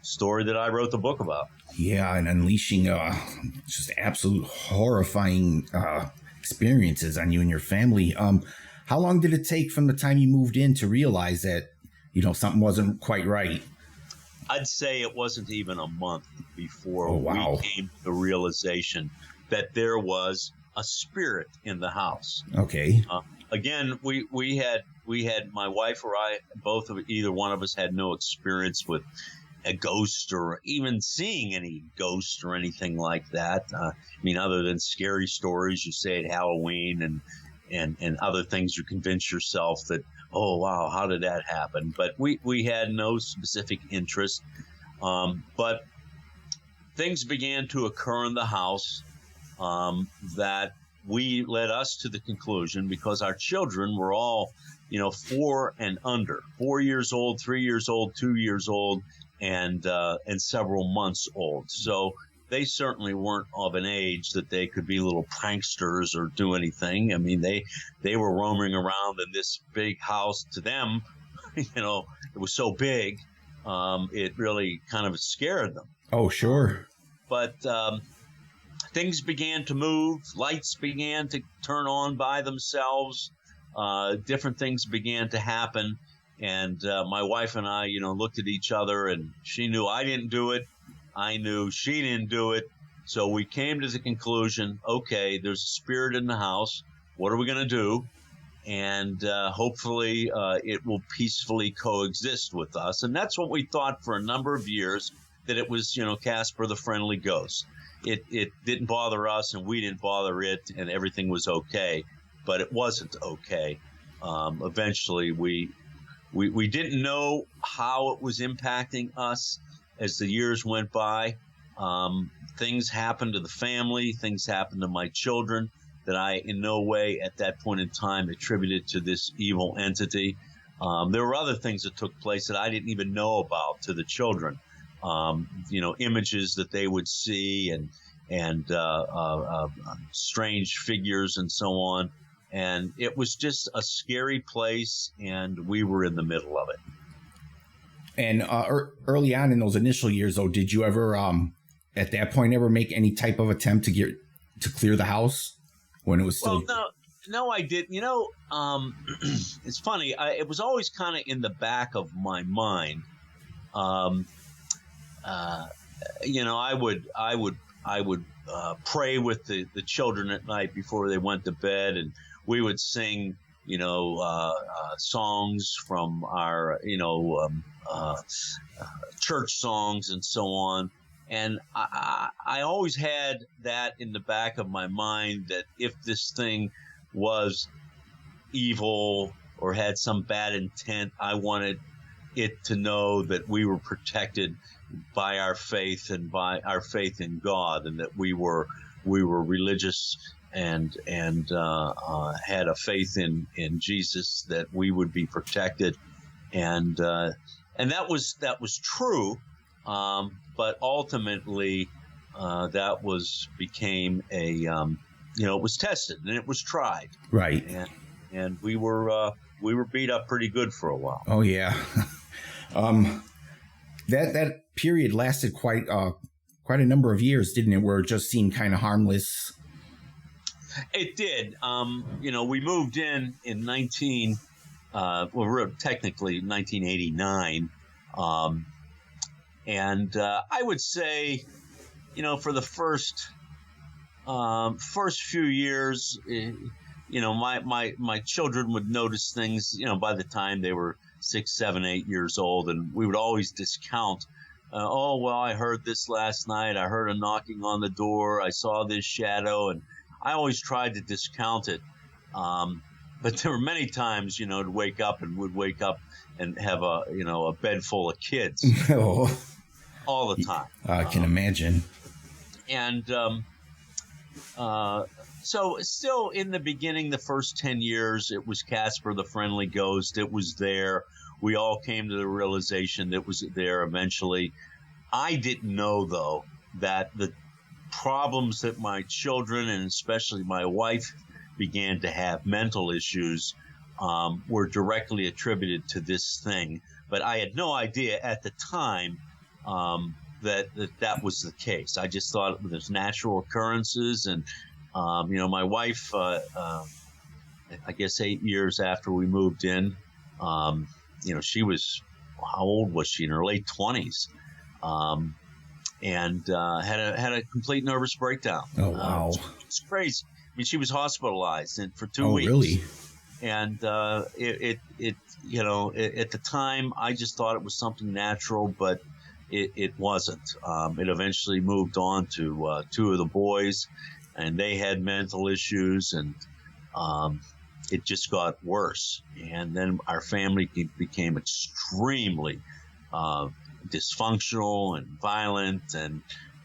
story that I wrote the book about. Yeah, and unleashing just absolute horrifying experiences on you and your family. How long did it take from the time you moved in to realize that, something wasn't quite right? I'd say it wasn't even a month before we came to the realization that there was a spirit in the house. Okay. Again, we had my wife or I, either one of us had no experience with a ghost or even seeing any ghost or anything like that. Other than scary stories you say at Halloween and other things, you convince yourself that, oh, wow, how did that happen? But we had no specific interest. But things began to occur in the house that led us to the conclusion, because our children were all 4 and under, 4 years old, 3 years old, 2 years old, and several months old. So they certainly weren't of an age that they could be little pranksters or do anything. I mean, they were roaming around in this big house. To them, it was so big, it really kind of scared them. Oh, sure. But things began to move. Lights began to turn on by themselves. Different things began to happen. And my wife and I, looked at each other, and she knew I didn't do it. I knew she didn't do it. So we came to the conclusion, okay, there's a spirit in the house. What are we going to do? And hopefully it will peacefully coexist with us. And that's what we thought for a number of years, that it was, Casper the Friendly Ghost. It didn't bother us, and we didn't bother it, and everything was okay. But it wasn't okay. Eventually, we didn't know how it was impacting us as the years went by. Things happened to the family. Things happened to my children that I in no way at that point in time attributed to this evil entity. There were other things that took place that I didn't even know about to the children. Images that they would see and strange figures and so on. And it was just a scary place, and we were in the middle of it. And early on in those initial years, though, did you ever, at that point, ever make any type of attempt to clear the house when it was still? Well, no, I didn't. It's funny. It was always kind of in the back of my mind. I would pray with the children at night before they went to bed, and we would sing, songs from our, church songs and so on. And I always had that in the back of my mind, that if this thing was evil or had some bad intent, I wanted it to know that we were protected by our faith and by our faith in God, and that we were religious and had a faith in Jesus, that we would be protected, and that was true, but ultimately that became a it was tested and it was tried, right, and we were beat up pretty good for a while. Oh yeah. That period lasted quite a number of years, didn't it? Where it just seemed kind of harmless. It did. We moved in technically 1989. And I would say, for the first few years, my children would notice things, by the time they were 6, 7, 8 years old, and we would always discount. I heard this last night. I heard a knocking on the door. I saw this shadow, and I always tried to discount it. But there were many times, to wake up and have a bed full of kids all the time. I can imagine. And so still in the beginning, the first 10 years, it was Casper the Friendly Ghost. It was there. We all came to the realization that it was there eventually. I didn't know, though, that the problems that my children and especially my wife began to have, mental issues, were directly attributed to this thing. But I had no idea at the time that was the case. I just thought it was natural occurrences. And, my wife, I guess 8 years after we moved in, she was, how old was she? In her late 20s. And had a complete nervous breakdown. Oh, wow. It's crazy. I mean, she was hospitalized for 2 weeks. Oh, really? And at the time, I just thought it was something natural, but it wasn't. It eventually moved on to 2 of the boys, and they had mental issues, and it just got worse. And then our family became extremely dysfunctional and violent, and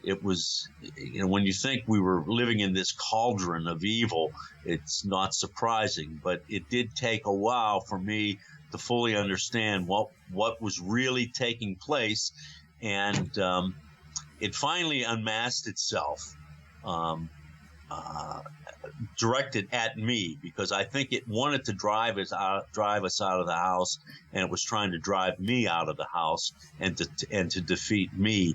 it was, when you think we were living in this cauldron of evil, it's not surprising. But it did take a while for me to fully understand what was really taking place. And it finally unmasked itself, directed at me, because I think it wanted to drive us out of the house, and it was trying to drive me out of the house and to defeat me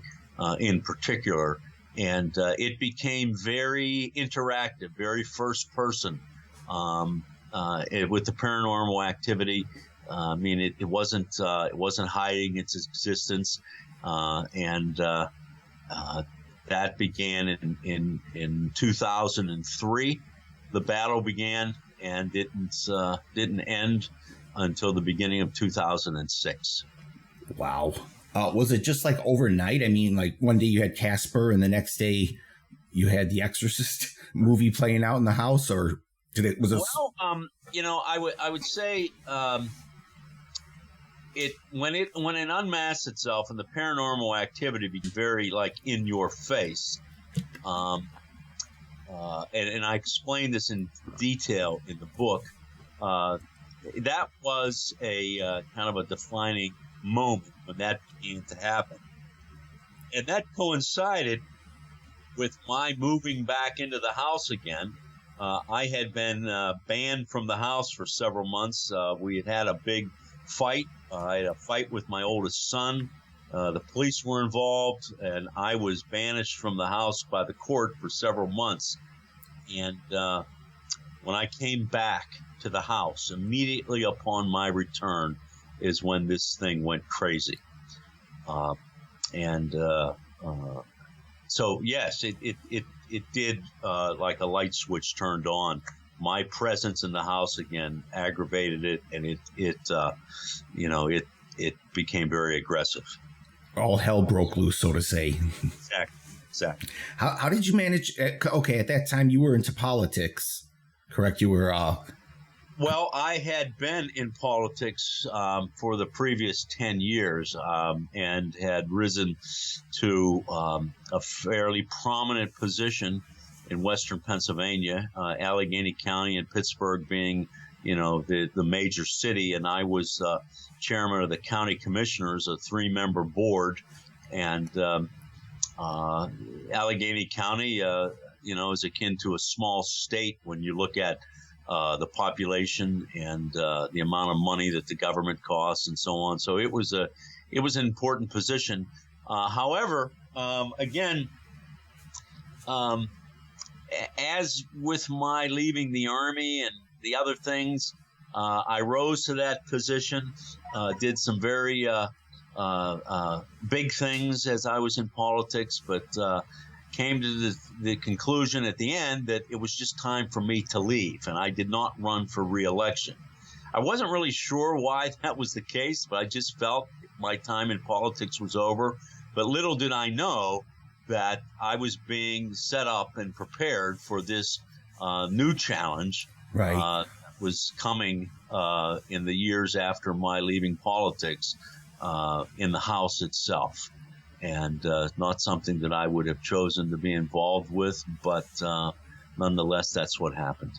in particular. And it became very interactive, very first person with the paranormal activity. I mean, it wasn't hiding its existence, and that began in 2003. The battle began, and didn't end until the beginning of 2006. Wow. Was it just like overnight? I mean, like one day you had Casper, and the next day you had The Exorcist movie playing out in the house, or Well, I would say when it unmasked itself and the paranormal activity became very like in your face, and I explain this in detail in the book. That was a kind of a defining moment when that began to happen, and that coincided with my moving back into the house again. I had been banned from the house for several months. We had a big fight. I had a fight with my oldest son. The police were involved, and I was banished from the house by the court for several months. And when I came back to the house, immediately upon my return, is when this thing went crazy. So yes, it did like a light switch turned on. My presence in the house again aggravated it, and it became very aggressive. All hell broke loose, so to say. Exactly. How did you manage? Okay, at that time you were into politics, correct? You were. Well, I had been in politics for the previous 10 years and had risen to a fairly prominent position in Western Pennsylvania, Allegheny County and Pittsburgh being, the major city. And I was chairman of the county commissioners, a 3-member board. And Allegheny County, is akin to a small state when you look at the population and the amount of money that the government costs and so on. So it was an important position. However, again, as with my leaving the Army and the other things, I rose to that position, did some very big things as I was in politics, but came to the conclusion at the end that it was just time for me to leave, and I did not run for re-election. I wasn't really sure why that was the case, but I just felt my time in politics was over. But little did I know that I was being set up and prepared for this new challenge. Right. Was coming in the years after my leaving politics in the House itself. And not something that I would have chosen to be involved with, but nonetheless, that's what happened.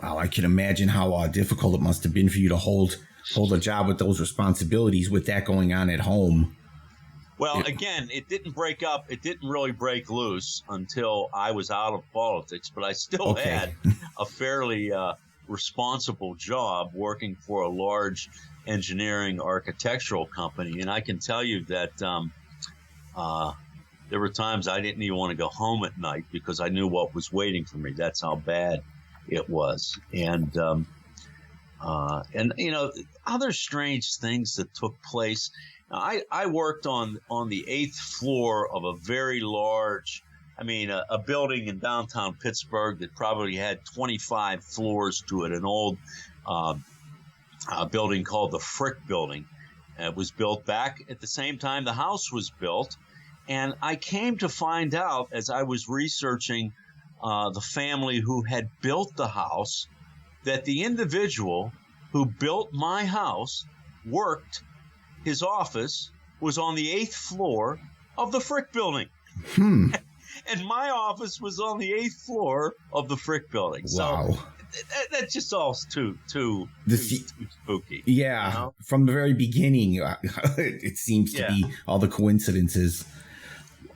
Wow, I can imagine how difficult it must have been for you to hold a job with those responsibilities with that going on at home. Well, again, it didn't break up. It didn't really break loose until I was out of politics, but I still had a fairly responsible job working for a large engineering architectural company. And I can tell you that there were times I didn't even want to go home at night because I knew what was waiting for me. That's how bad it was. And other strange things that took place. I worked on the 8th floor of a very large, a building in downtown Pittsburgh that probably had 25 floors to it, an old building called the Frick Building. It was built back at the same time the house was built. And I came to find out as I was researching the family who had built the house that the individual who built my house his office was on the 8th floor of the Frick Building. And my office was on the 8th floor of the Frick building. Wow. So that's just all too spooky. Yeah. You know? From the very beginning, it seems to be all the coincidences.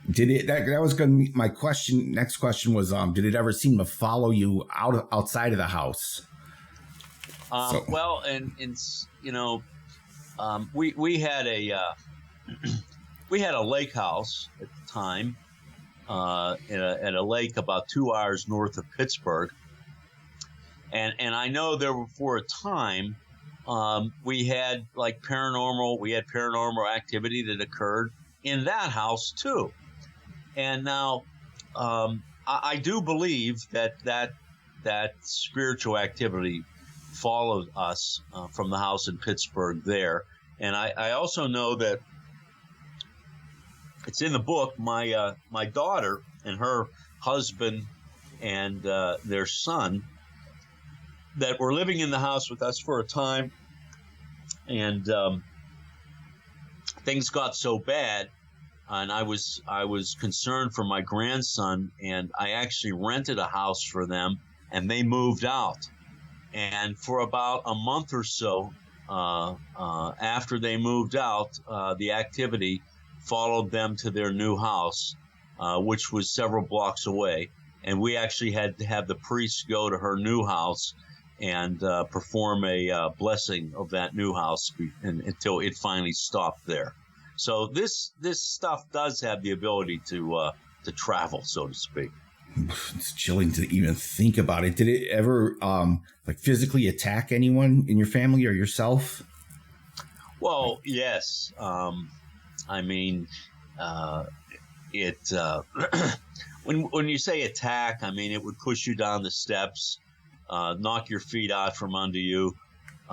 Did it? That was going to be my question. Next question was, did it ever seem to follow you outside of the house? Well, and you know, we had a we had a lake house at the time, at a lake about 2 hours north of Pittsburgh, and I know there were, for a time, we had paranormal activity that occurred in that house too. And now, I do believe that spiritual activity followed us from the house in Pittsburgh there. And I also know that it's in the book. My daughter and her husband and their son that were living in the house with us for a time, and things got so bad. And I was concerned for my grandson, and I actually rented a house for them, and they moved out. And for about a month or so after they moved out, the activity followed them to their new house, which was several blocks away. And we actually had to have the priest go to her new house and perform a blessing of that new house until it finally stopped there. So this stuff does have the ability to travel, so to speak. It's chilling to even think about it. Did it ever physically attack anyone in your family or yourself? Well, yes. I mean, it when you say attack, I mean it would push you down the steps, knock your feet out from under you.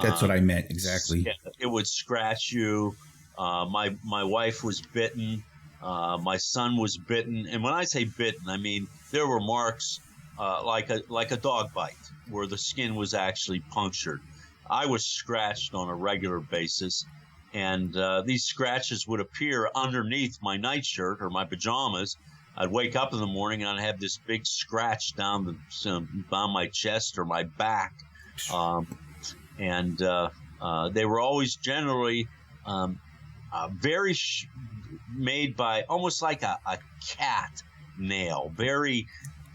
That's what I meant exactly. It would scratch you. My wife was bitten. My son was bitten. And when I say bitten, I mean there were marks like a dog bite where the skin was actually punctured. I was scratched on a regular basis. And these scratches would appear underneath my nightshirt or my pajamas. I'd wake up in the morning and I'd have this big scratch down my chest or my back. And they were always generally very made by almost like a cat nail, very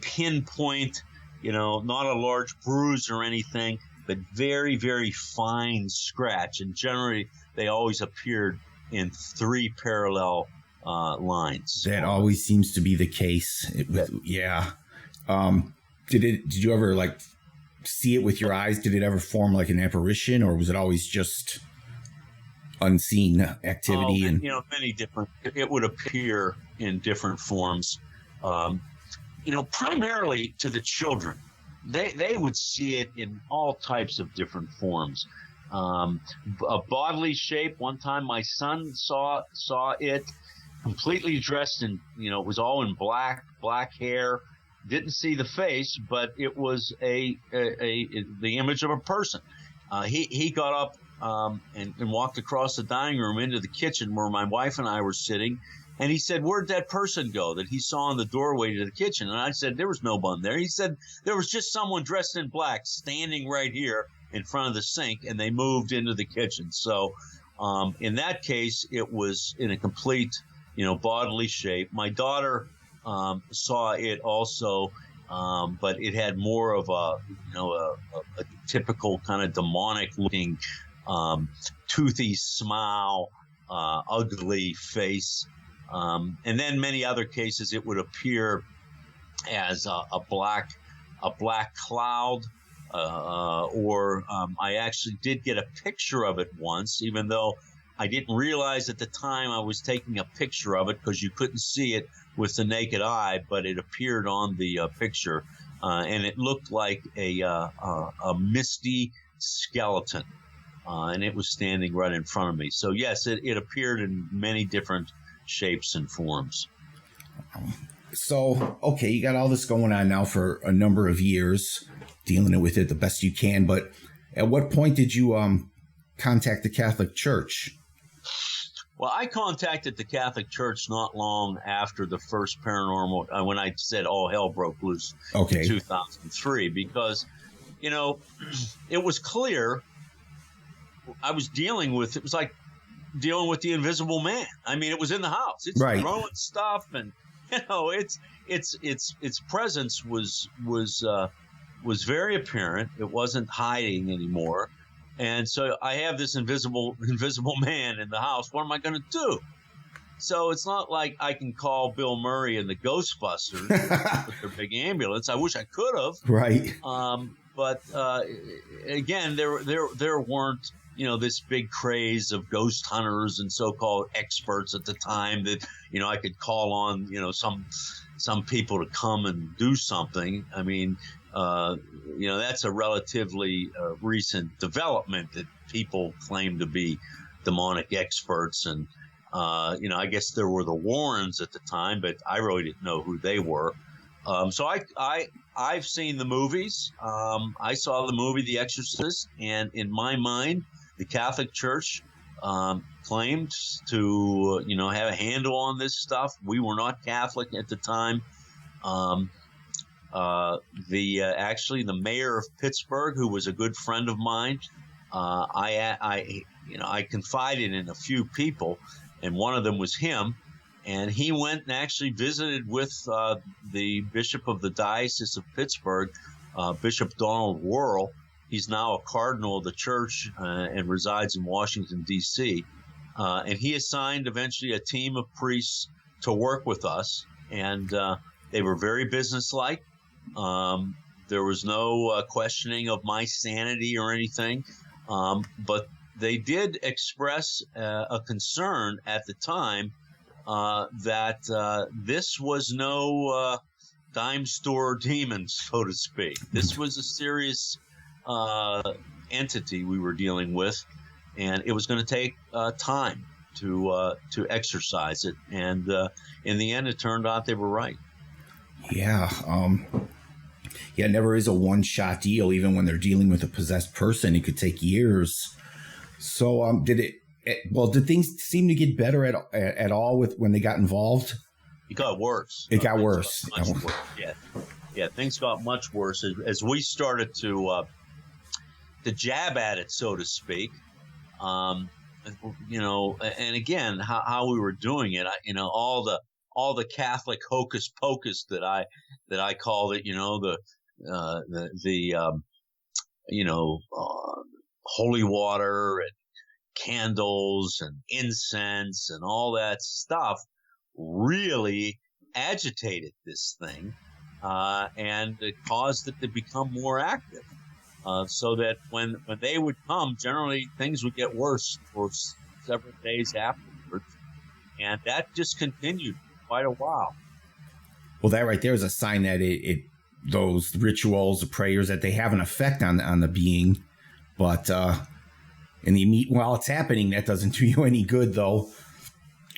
pinpoint, not a large bruise or anything, but very, very fine scratch. And generally, they always appeared in 3 parallel lines. That always seems to be the case. Yeah. Did you ever see it with your eyes? Did it ever form like an apparition, or was it always just unseen activity? Many different. It would appear in different forms. Primarily to the children. They would see it in all types of different forms. A bodily shape. One time my son saw it completely dressed in, it was all in black hair. Didn't see the face, but it was the image of a person. He got up and walked across the dining room into the kitchen where my wife and I were sitting. And he said, "Where'd that person go that he saw in the doorway to the kitchen?" And I said, "There was no one there." He said, "There was just someone dressed in black standing right here in front of the sink, and they moved into the kitchen." So in that case, it was in a complete, bodily shape. My daughter saw it also, but it had more of a typical kind of demonic-looking, toothy smile, ugly face. And then many other cases, it would appear as a black cloud, or I actually did get a picture of it once, even though I didn't realize at the time I was taking a picture of it because you couldn't see it with the naked eye, but it appeared on the picture, and it looked like a misty skeleton, and it was standing right in front of me. So yes, it appeared in many different shapes and forms. So, okay, you got all this going on now for a number of years, dealing with it the best you can. But at what point did you contact the Catholic Church? Well, I contacted the Catholic Church not long after the first paranormal, when I said all hell broke loose in 2003, because, it was clear I was dealing with, it was like dealing with the invisible man. I mean, it was in the house. It's throwing stuff, and its presence was very apparent. It wasn't hiding anymore. And so I have this invisible man in the house. What am I going to do? So it's not like I can call Bill Murray and the Ghostbusters with their big ambulance. I wish I could have. Right. But again, there weren't, this big craze of ghost hunters and so-called experts at the time that, I could call on, some people to come and do something. I mean, that's a relatively recent development that people claim to be demonic experts. And, I guess there were the Warrens at the time, but I really didn't know who they were. So I've seen the movies. I saw the movie The Exorcist, and in my mind, the Catholic Church claimed to, have a handle on this stuff. We were not Catholic at the time. Actually the mayor of Pittsburgh, who was a good friend of mine, I confided in a few people, and one of them was him. And he went and actually visited with the Bishop of the Diocese of Pittsburgh, Bishop Donald Worrell. He's now a cardinal of the church and resides in Washington, D.C. And he assigned eventually a team of priests to work with us. And they were very businesslike. There was no questioning of my sanity or anything. But they did express a concern at the time that this was no dime store demon, so to speak. This was a serious entity we were dealing with, and it was going to take time to exercise it. And in the end, it turned out they were right. Yeah. It never is a one-shot deal. Even when they're dealing with a possessed person, it could take years. So did things seem to get better at all when they got involved? It got worse. It got worse. Much worse. Yeah. Things got much worse as we started to jab at it, so to speak. And again, how we were doing it. All the Catholic hocus pocus that I called it. Holy water and candles and incense and all that stuff really agitated this thing, and it caused it to become more active, so that when they would come, generally things would get worse for several days afterwards, and that just continued for quite a while. Well, that right there is a sign that those rituals, the prayers, that they have an effect on the being, but while it's happening, that doesn't do you any good, though.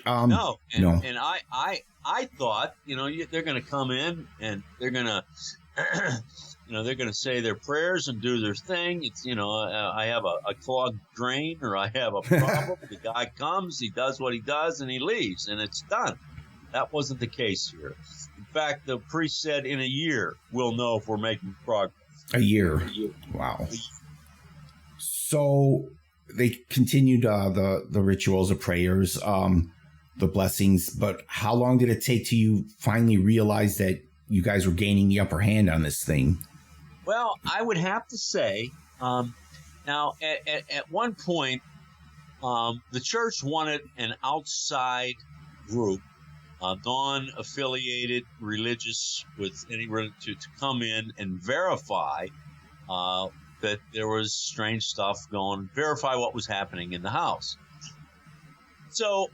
No. And I thought, they're going to come in and they're going to, they're going to say their prayers and do their thing. It's, I have a clogged drain, or I have a problem. The guy comes, he does what he does, and he leaves, and it's done. That wasn't the case here. In fact, the priest said in a year, we'll know if we're making progress. A year. Wow. So they continued the rituals, the prayers, the blessings. But how long did it take till you finally realize that you guys were gaining the upper hand on this thing? Well, I would have to say, now at one point, the church wanted an outside group, non-affiliated religious with any religion, to come in and verify that there was strange stuff verify what was happening in the house. So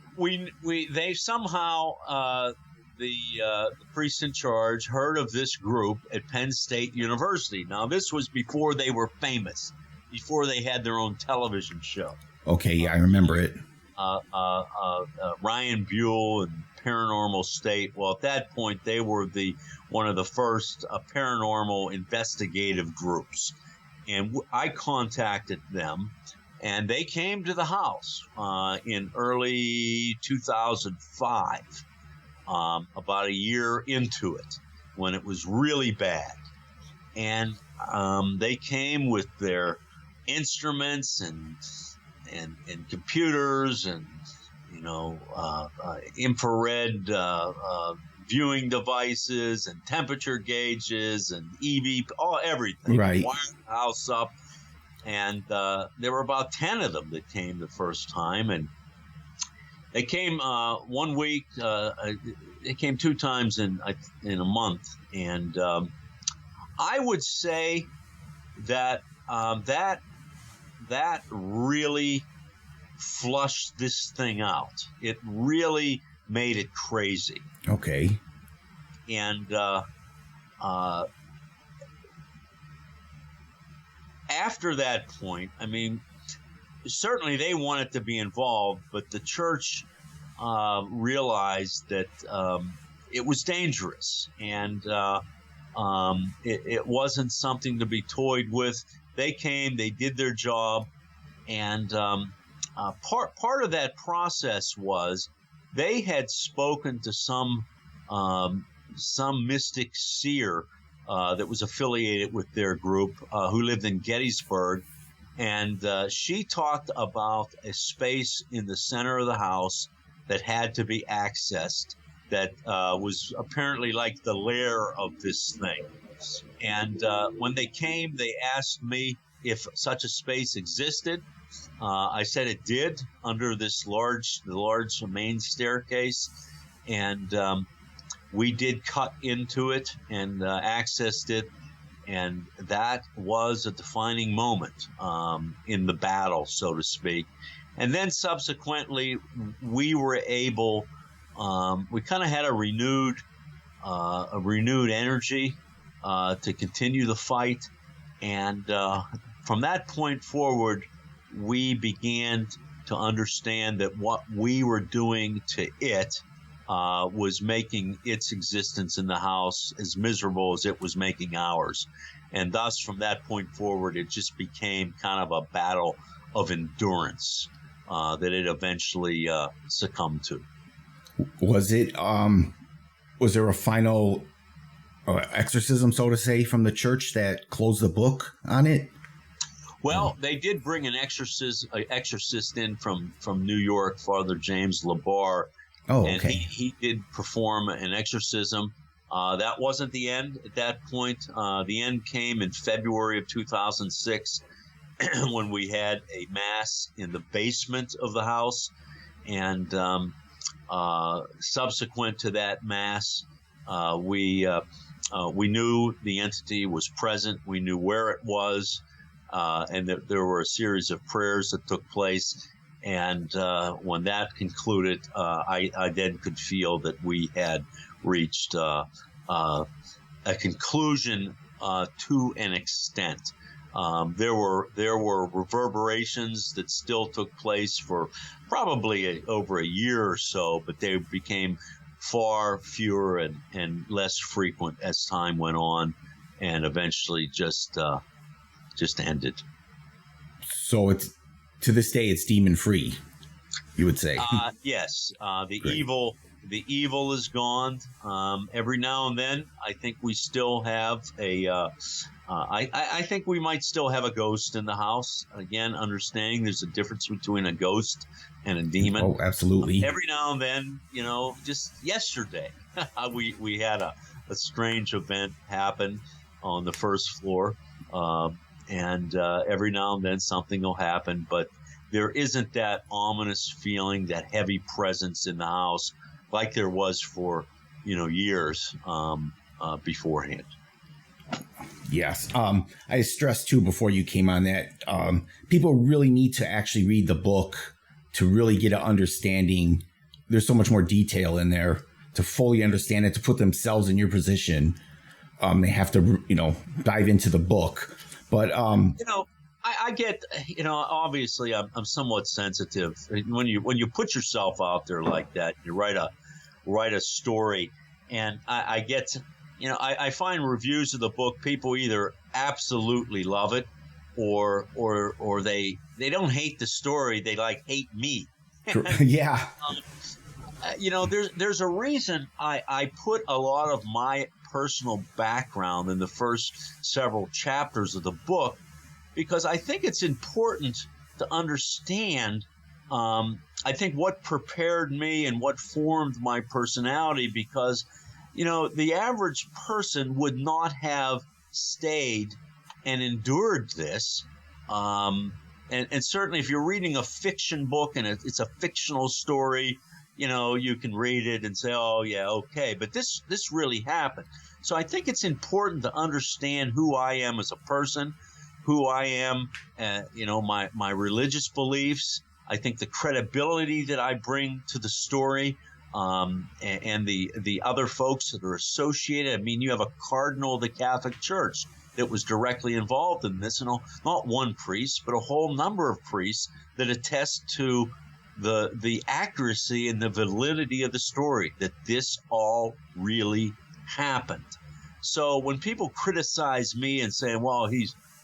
they somehow, the priest in charge heard of this group at Penn State University. Now, this was before they were famous, before they had their own television show. Okay, yeah, I remember it. Ryan Buell and Paranormal State. Well, at that point, they were one of the first paranormal investigative groups. And I contacted them And they came to the house in early 2005, about a year into it, when it was really bad. And they came with their instruments and computers and infrared viewing devices and temperature gauges and everything. Right. Wired the house up. And there were about 10 of them that came the first time. And they came 1 week. They came 2 times in a month. And I would say that that really flushed this thing out. It really made it crazy. Okay. And after that point, I mean, certainly they wanted to be involved, but the church realized that it was dangerous, and it wasn't something to be toyed with. They came, they did their job, and part of that process was they had spoken to some mystic seer that was affiliated with their group, who lived in Gettysburg, and she talked about a space in the center of the house that had to be accessed, that was apparently like the lair of this thing. And when they came, they asked me if such a space existed. I said it did, under this large main staircase, and we did cut into it and accessed it, and that was a defining moment in the battle, so to speak. And then subsequently, we were able, we kind of had a renewed energy to continue the fight, and from that point forward, we began to understand that what we were doing to it was making its existence in the house as miserable as it was making ours. And thus, from that point forward, it just became kind of a battle of endurance that it eventually succumbed to. Was there a final exorcism, so to say, from the church that closed the book on it? Well, they did bring an exorcist in from New York, Father James Labar. Oh, and okay. he did perform an exorcism. That wasn't the end at that point. The end came in February of 2006 when we had a mass in the basement of the house. And subsequent to that mass, we knew the entity was present. We knew where it was. And there were a series of prayers that took place. And when that concluded, I then could feel that we had reached a conclusion to an extent. There were reverberations that still took place for probably over a year or so, but they became far fewer and less frequent as time went on, and eventually just ended. So it's, to this day, it's demon free, you would say. Yes. The Great. evil is gone. Every now and then, I think we still have I think we might still have a ghost in the house. Again, understanding there's a difference between a ghost and a demon. Oh, absolutely. Every now and then, just yesterday, we had a strange event happen on the first floor. And every now and then something will happen, but there isn't that ominous feeling, that heavy presence in the house like there was for, years beforehand. Yes. I stressed too before you came on that people really need to actually read the book to really get an understanding. There's so much more detail in there to fully understand it, to put themselves in your position. They have to, dive into the book. But I get, obviously I'm somewhat sensitive when you put yourself out there like that. You write a story, and I get, I find reviews of the book, people either absolutely love it or they don't hate the story. They hate me. Yeah. There's a reason I put a lot of my personal background in the first several chapters of the book, because I think it's important to understand, I think, what prepared me and what formed my personality, because, the average person would not have stayed and endured this. And certainly if you're reading a fiction book and it's a fictional story, you can read it and say, oh, yeah, okay. But this really happened. So I think it's important to understand who I am as a person, who I am, my religious beliefs. I think the credibility that I bring to the story, and the other folks that are associated. I mean, you have a cardinal of the Catholic Church that was directly involved in this, and not one priest, but a whole number of priests that attest to the accuracy and the validity of the story, that this all really happened. So when people criticize me and say, well,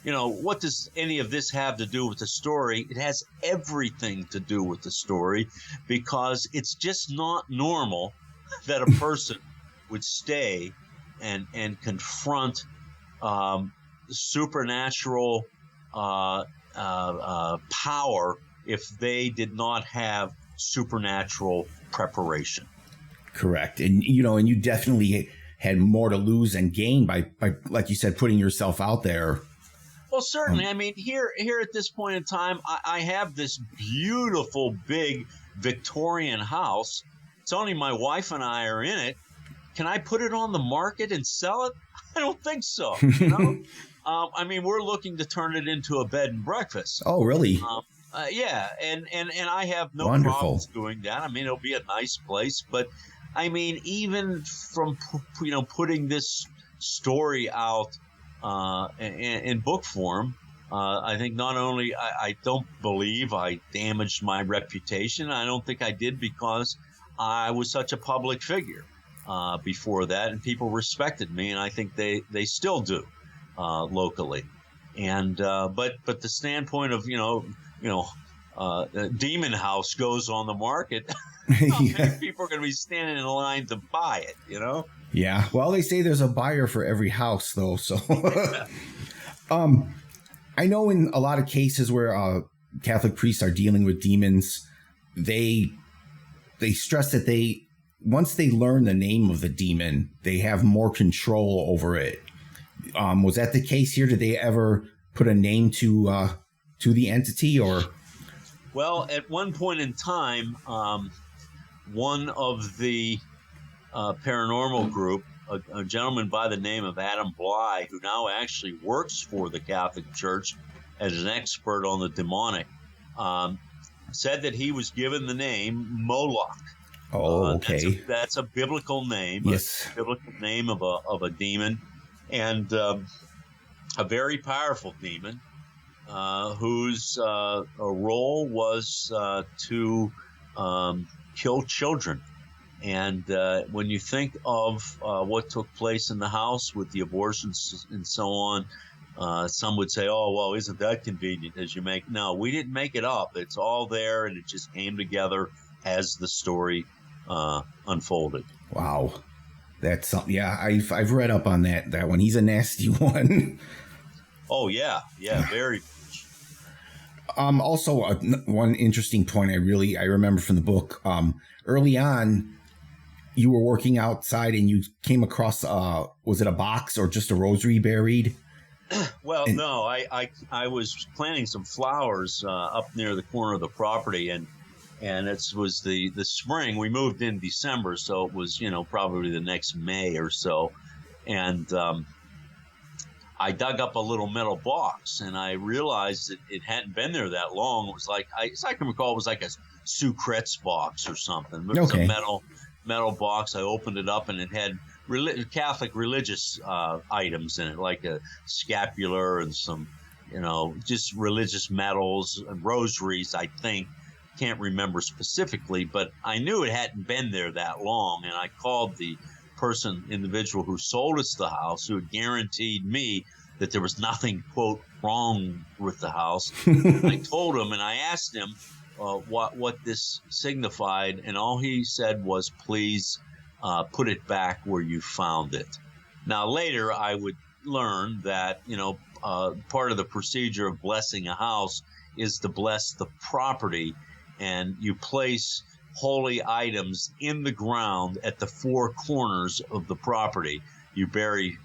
what does any of this have to do with the story? It has everything to do with the story, because it's just not normal that a person would stay and confront supernatural power if they did not have supernatural preparation. Correct. And, and you definitely had more to lose and gain by like you said, putting yourself out there. Well, certainly. I mean, here at this point in time, I have this beautiful, big Victorian house. It's only my wife and I are in it. Can I put it on the market and sell it? I don't think so. I mean, we're looking to turn it into a bed and breakfast. Oh, really? Yeah, and I have no Wonderful. problems doing that. I mean, it'll be a nice place. But, I mean, even from, putting this story out in book form, I think not only I don't believe I damaged my reputation. I don't think I did, because I was such a public figure before that, and people respected me, and I think they still do locally. And but the standpoint of Demon House goes on the market, Yeah. people are going to be standing in line to buy it. Yeah. Well, they say there's a buyer for every house, though. So, I know in a lot of cases where Catholic priests are dealing with demons, they stress that once they learn the name of the demon, they have more control over it. Was that the case here? Did they ever put a name to the entity, or? Well, at one point in time, one of the paranormal group, a gentleman by the name of Adam Bly, who now actually works for the Catholic Church as an expert on the demonic, said that he was given the name Moloch. Oh, okay. That's a biblical name. Yes. A biblical name of a demon, and a very powerful demon, whose role was to kill children. And when you think of what took place in the house with the abortions and so on, some would say, oh, well, isn't that convenient as you make? No, we didn't make it up. It's all there, and it just came together as the story unfolded. Wow. That's something. Yeah, I've read up on that one. He's a nasty one. Oh, yeah. Yeah, very. Also, one interesting point I remember from the book, early on, you were working outside and you came across, was it a box or just a rosary buried? Well, no, I was planting some flowers up near the corner of the property, and it was the spring. We moved in December, so it was, probably the next May or so. And I dug up a little metal box, and I realized that it hadn't been there that long. It was like, as I can recall, it was like a Sucret's box or something. It was a metal box. I opened it up, and it had Catholic religious items in it, like a scapular and some, just religious medals and rosaries, I think. Can't remember specifically, but I knew it hadn't been there that long, and I called the individual who sold us the house, who had guaranteed me that there was nothing, quote, wrong with the house. I told him and I asked him what this signified, and all he said was, please put it back where you found it. Now, later I would learn that, part of the procedure of blessing a house is to bless the property, and you place holy items in the ground at the four corners of the property. You bury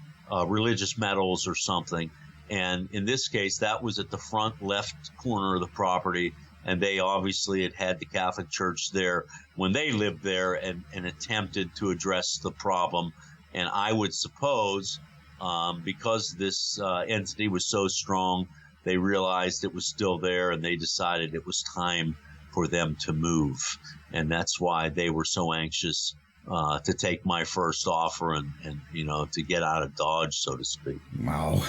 religious medals or something. And in this case, that was at the front left corner of the property. And they obviously had the Catholic Church there when they lived there and attempted to address the problem. And I would suppose, because this entity was so strong, they realized it was still there and they decided it was time for them to move. And that's why they were so anxious to take my first offer and to get out of Dodge, so to speak. Wow.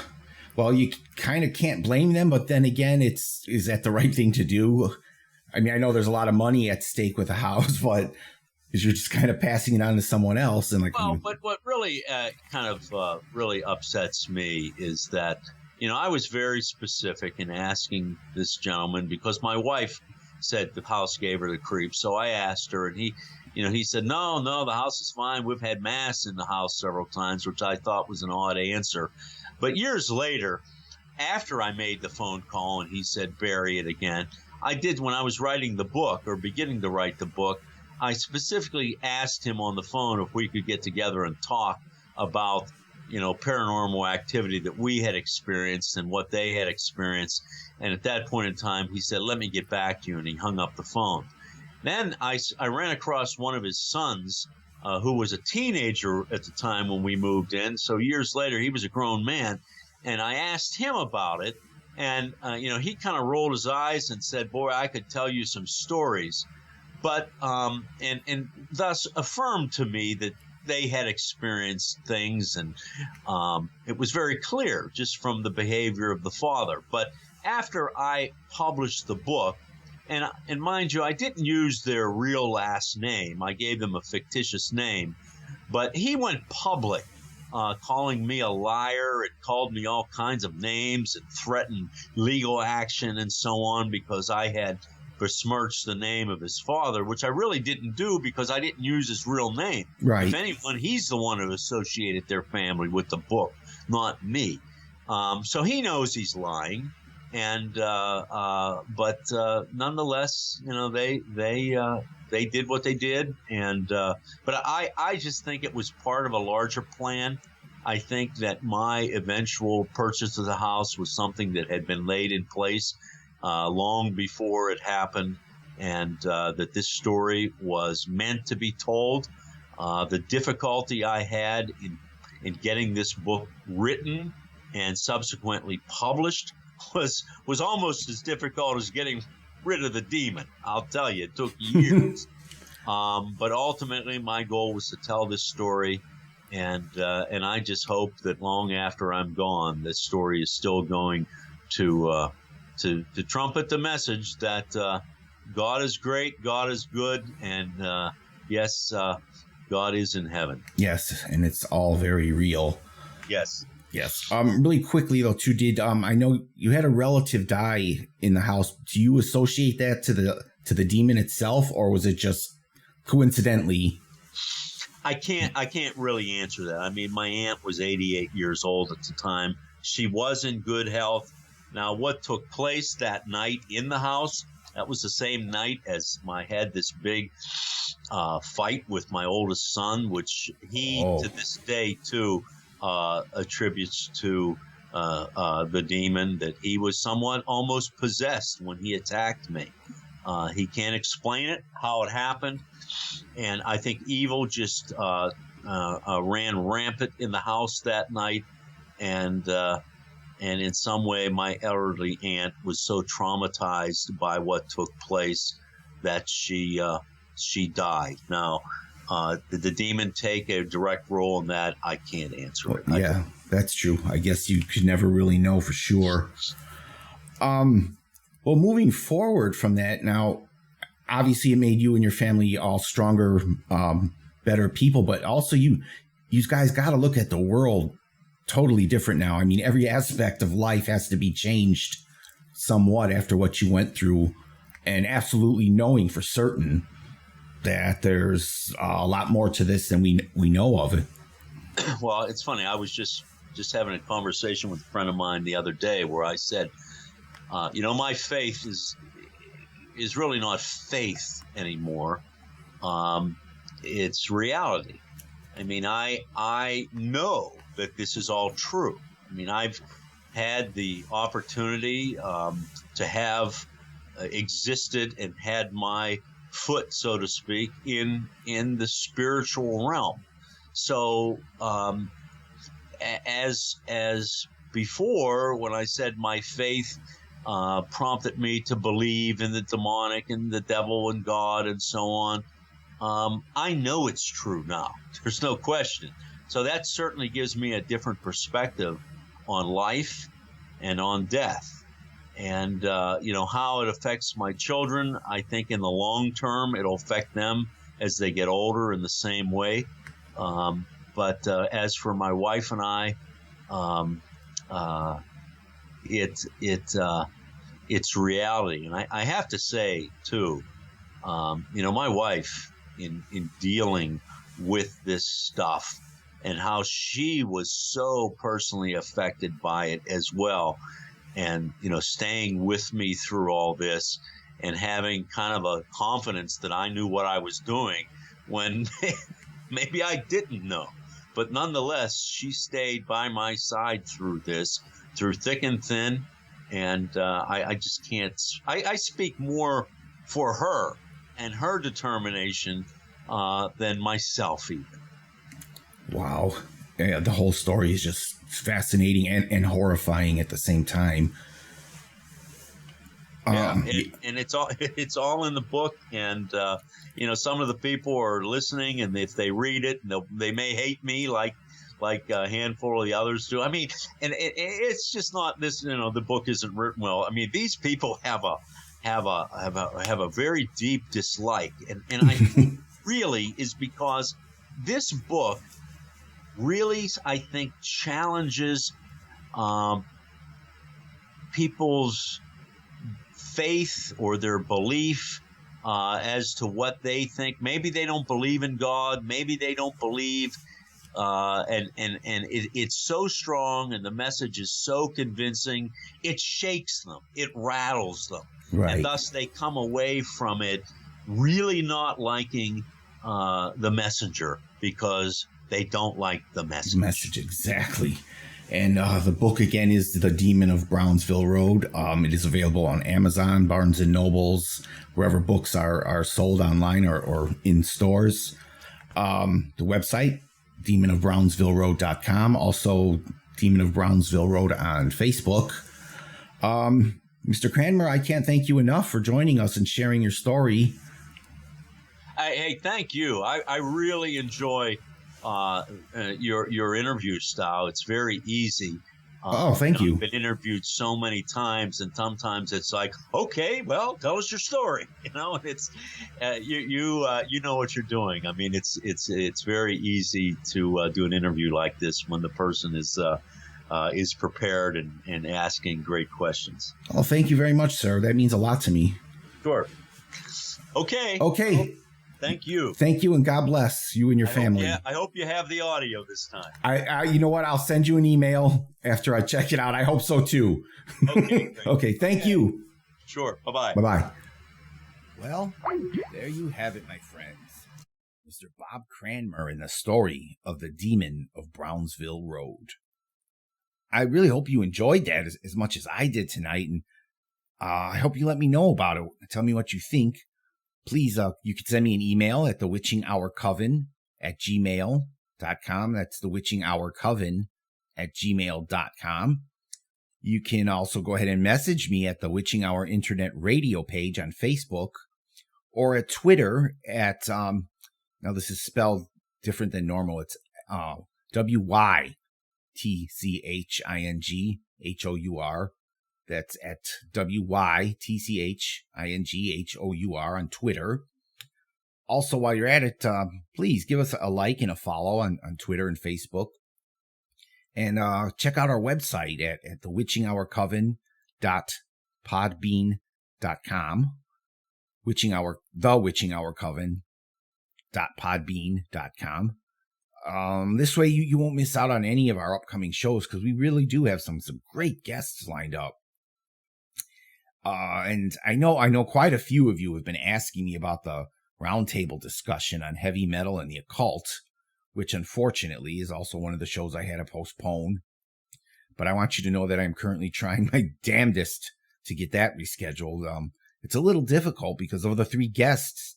Well, you kind of can't blame them, but then again, is that the right thing to do? I mean, I know there's a lot of money at stake with a house, but you're just kind of passing it on to someone else. And but what really really upsets me is that, I was very specific in asking this gentleman because my wife said the house gave her the creeps. So I asked her, and he said, no, the house is fine. We've had mass in the house several times, which I thought was an odd answer. But years later, after I made the phone call and he said, bury it again, I did when I was writing the book or beginning to write the book, I specifically asked him on the phone if we could get together and talk about, paranormal activity that we had experienced and what they had experienced. And at that point in time, he said, let me get back to you. And he hung up the phone. Then I ran across one of his sons, who was a teenager at the time when we moved in. So years later, he was a grown man. And I asked him about it. And, he kind of rolled his eyes and said, boy, I could tell you some stories. But and thus affirmed to me that they had experienced things. And it was very clear just from the behavior of the father. But after I published the book, and mind you, I didn't use their real last name. I gave them a fictitious name. But he went public, calling me a liar. It called me all kinds of names and threatened legal action and so on because I had besmirched the name of his father, which I really didn't do because I didn't use his real name. Right. If anyone, he's the one who associated their family with the book, not me. So he knows he's lying. And but nonetheless, they did what they did, and but I just think it was part of a larger plan. I think that my eventual purchase of the house was something that had been laid in place long before it happened, and that this story was meant to be told. The difficulty I had in getting this book written and subsequently published was almost as difficult as getting rid of the demon. I'll tell you, it took years. But ultimately, my goal was to tell this story, and I just hope that long after I'm gone, this story is still going to trumpet the message that God is great, God is good, and yes, God is in heaven. Yes, and it's all very real. Yes. Yes. Really quickly though, too, I know you had a relative die in the house. Do you associate that to the demon itself, or was it just coincidentally? I can't really answer that. I mean, my aunt was 88 years old at the time. She was in good health. Now, what took place that night in the house, that was the same night as I had this big fight with my oldest son, which he to this day too attributes to the demon, that he was somewhat almost possessed when he attacked me. He can't explain it, how it happened. And I think evil just ran rampant in the house that night. And in some way, my elderly aunt was so traumatized by what took place that she died. Now, did the demon take a direct role in that? I can't answer it. Yeah, that's true. I guess you could never really know for sure. Well, moving forward from that, now, obviously it made you and your family all stronger, better people, but also you guys got to look at the world totally different now. I mean, every aspect of life has to be changed somewhat after what you went through, and absolutely knowing for certain that there's a lot more to this than we know of. Well, it's funny. I was just having a conversation with a friend of mine the other day where I said, my faith is really not faith anymore. It's reality. I mean, I know that this is all true. I mean, I've had the opportunity to have existed and had my foot, so to speak, in the spiritual realm. So as before, when I said my faith prompted me to believe in the demonic and the devil and God and so on, I know it's true now. There's no question. So that certainly gives me a different perspective on life and on death. And, how it affects my children, I think in the long term, it'll affect them as they get older in the same way. But as for my wife and I, it's reality. And I have to say, too, my wife, in dealing with this stuff and how she was so personally affected by it as well, and staying with me through all this and having kind of a confidence that I knew what I was doing when maybe I didn't know. But nonetheless, she stayed by my side through this, through thick and thin. And I just can't. I speak more for her and her determination than myself even. Wow. Yeah, the whole story is just fascinating and horrifying at the same time. And it's all in the book. And some of the people are listening, and if they read it, they may hate me like a handful of the others do. I mean, and it's just not this. The book isn't written well. I mean, these people have a very deep dislike, and I think really is because this book really, I think, challenges people's faith or their belief as to what they think. Maybe they don't believe in God. Maybe they don't believe. And it's so strong, and the message is so convincing. It shakes them. It rattles them. Right. And thus they come away from it really not liking the messenger because they don't like the message. Exactly. And the book, again, is The Demon of Brownsville Road. It is available on Amazon, Barnes & Nobles, wherever books are sold online or in stores. The website, demonofbrownsvilleroad.com. Also, Demon of Brownsville Road on Facebook. Mr. Cranmer, I can't thank you enough for joining us and sharing your story. Hey, thank you. I really enjoy your interview style. It's very easy. Thank you. I've been interviewed so many times, and sometimes it's like, okay, well, tell us your story. And it's you know what you're doing. I mean, it's very easy to do an interview like this when the person is prepared and asking great questions. Oh, thank you very much, sir. That means a lot to me. Sure. Okay. Okay. Thank you. Thank you, and God bless you and your family. I hope you have the audio this time. I you know what? I'll send you an email after I check it out. I hope so, too. Okay. Okay, thank you. Sure. Bye-bye. Bye-bye. Well, there you have it, my friends. Mr. Bob Cranmer in the story of the Demon of Brownsville Road. I really hope you enjoyed that as much as I did tonight, and I hope you let me know about it. Tell me what you think. Please, you can send me an email at thewitchinghourcoven@gmail.com. That's thewitchinghourcoven@gmail.com. You can also go ahead and message me at the Witching Hour Internet Radio page on Facebook, or at Twitter at, now this is spelled different than normal. It's WYTCHINGHOUR. That's at WYTCHINGHOUR on Twitter. Also, while you're at it, please give us a like and a follow on Twitter and Facebook. And check out our website at thewitchinghourcoven.podbean.com. thewitchinghourcoven.podbean.com. This way you won't miss out on any of our upcoming shows, because we really do have some great guests lined up. And I know quite a few of you have been asking me about the roundtable discussion on heavy metal and the occult, which unfortunately is also one of the shows I had to postpone. But I want you to know that I'm currently trying my damnedest to get that rescheduled. It's a little difficult because of the 3 guests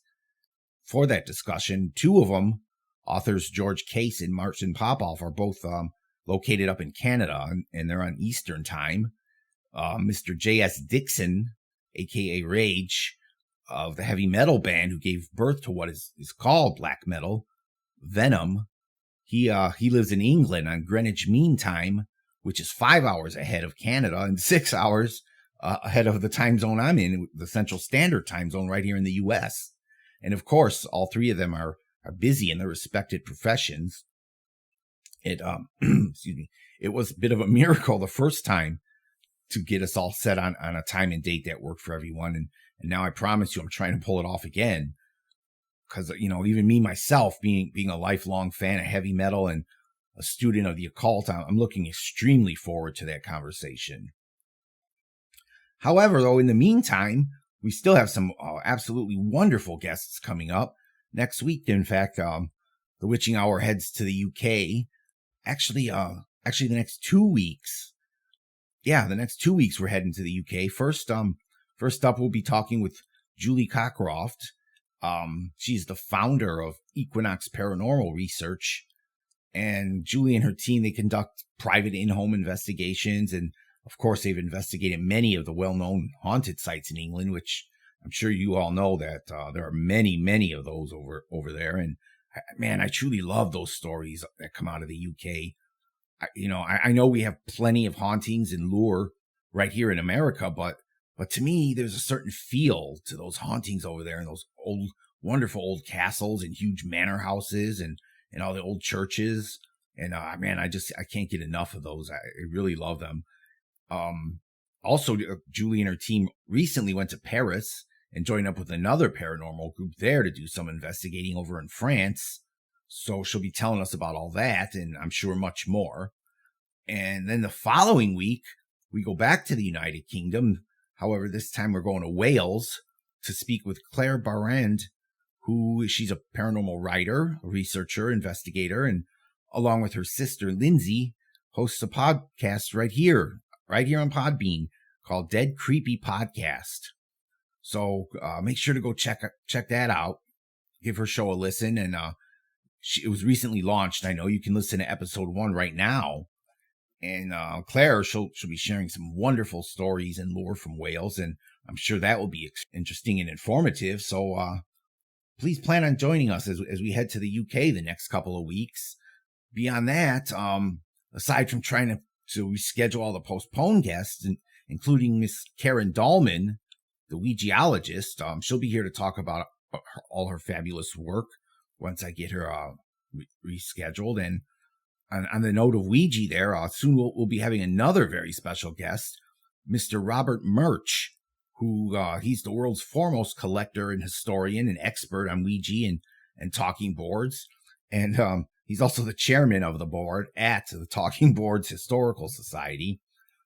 for that discussion. 2 of them, authors George Case and Martin Popoff, are both located up in Canada, and they're on Eastern time. Mr. J.S. Dixon, a.k.a. Rage, of the heavy metal band who gave birth to what is called black metal, Venom. He lives in England on Greenwich Mean Time, which is 5 hours ahead of Canada and 6 hours ahead of the time zone I'm in, the Central Standard Time Zone right here in the U.S. And of course, all 3 of them are busy in their respected professions. It was a bit of a miracle the first time to get us all set on a time and date that worked for everyone. And now I promise you I'm trying to pull it off again. Because, even me, myself, being a lifelong fan of heavy metal and a student of the occult, I'm looking extremely forward to that conversation. However, though, in the meantime, we still have some absolutely wonderful guests coming up. Next week, in fact, the Witching Hour heads to the UK. Actually, the next 2 weeks. Yeah, the next 2 weeks we're heading to the UK. First up, we'll be talking with Julie Cockcroft. She's the founder of Equinox Paranormal Research, and Julie and her team, they conduct private in-home investigations, and of course they've investigated many of the well-known haunted sites in England, which I'm sure you all know that there are many of those over there. And man, I truly love those stories that come out of the UK. I know we have plenty of hauntings and lure right here in America, but to me, there's a certain feel to those hauntings over there, and those wonderful old castles and huge manor houses and all the old churches. And man, I can't get enough of those. I really love them. Also, Julie and her team recently went to Paris and joined up with another paranormal group there to do some investigating over in France. So she'll be telling us about all that, and I'm sure much more. And then the following week, we go back to the United Kingdom. However, this time we're going to Wales to speak with Claire Barrand, she's a paranormal writer, a researcher, investigator, and along with her sister, Lindsay, hosts a podcast right here on Podbean called Dead Creepy Podcast. So make sure to go check that out. Give her show a listen. And it was recently launched. I know you can listen to episode 1 right now. And Claire, she'll be sharing some wonderful stories and lore from Wales, and I'm sure that will be interesting and informative. So please plan on joining us as we head to the UK the next couple of weeks. Beyond that, aside from trying to reschedule all the postponed guests, including Miss Karen Dahlman, the Ouijaologist, she'll be here to talk about all her fabulous work once I get her rescheduled. And on the note of Ouija there, soon we'll be having another very special guest, Mr. Robert Murch, who he's the world's foremost collector and historian and expert on Ouija and talking boards. And he's also the chairman of the board at the Talking Boards Historical Society.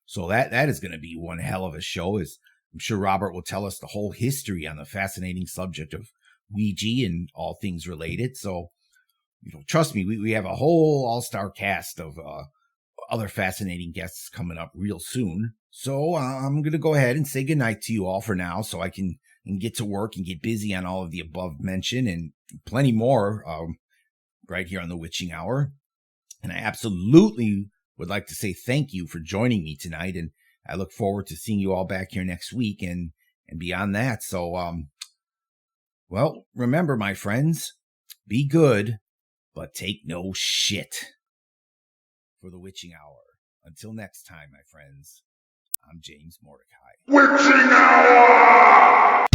So that is going to be one hell of a show, as I'm sure Robert will tell us the whole history on the fascinating subject of Ouija and all things related. So, trust me, we have a whole all-star cast of other fascinating guests coming up real soon. So I'm going to go ahead and say goodnight to you all for now, so I can get to work and get busy on all of the above mentioned and plenty more right here on the Witching Hour. And I absolutely would like to say thank you for joining me tonight, and I look forward to seeing you all back here next week and beyond that. So, well, remember, my friends, be good, but take no shit. For the Witching Hour. Until next time, my friends, I'm James Mordecai. Witching Hour!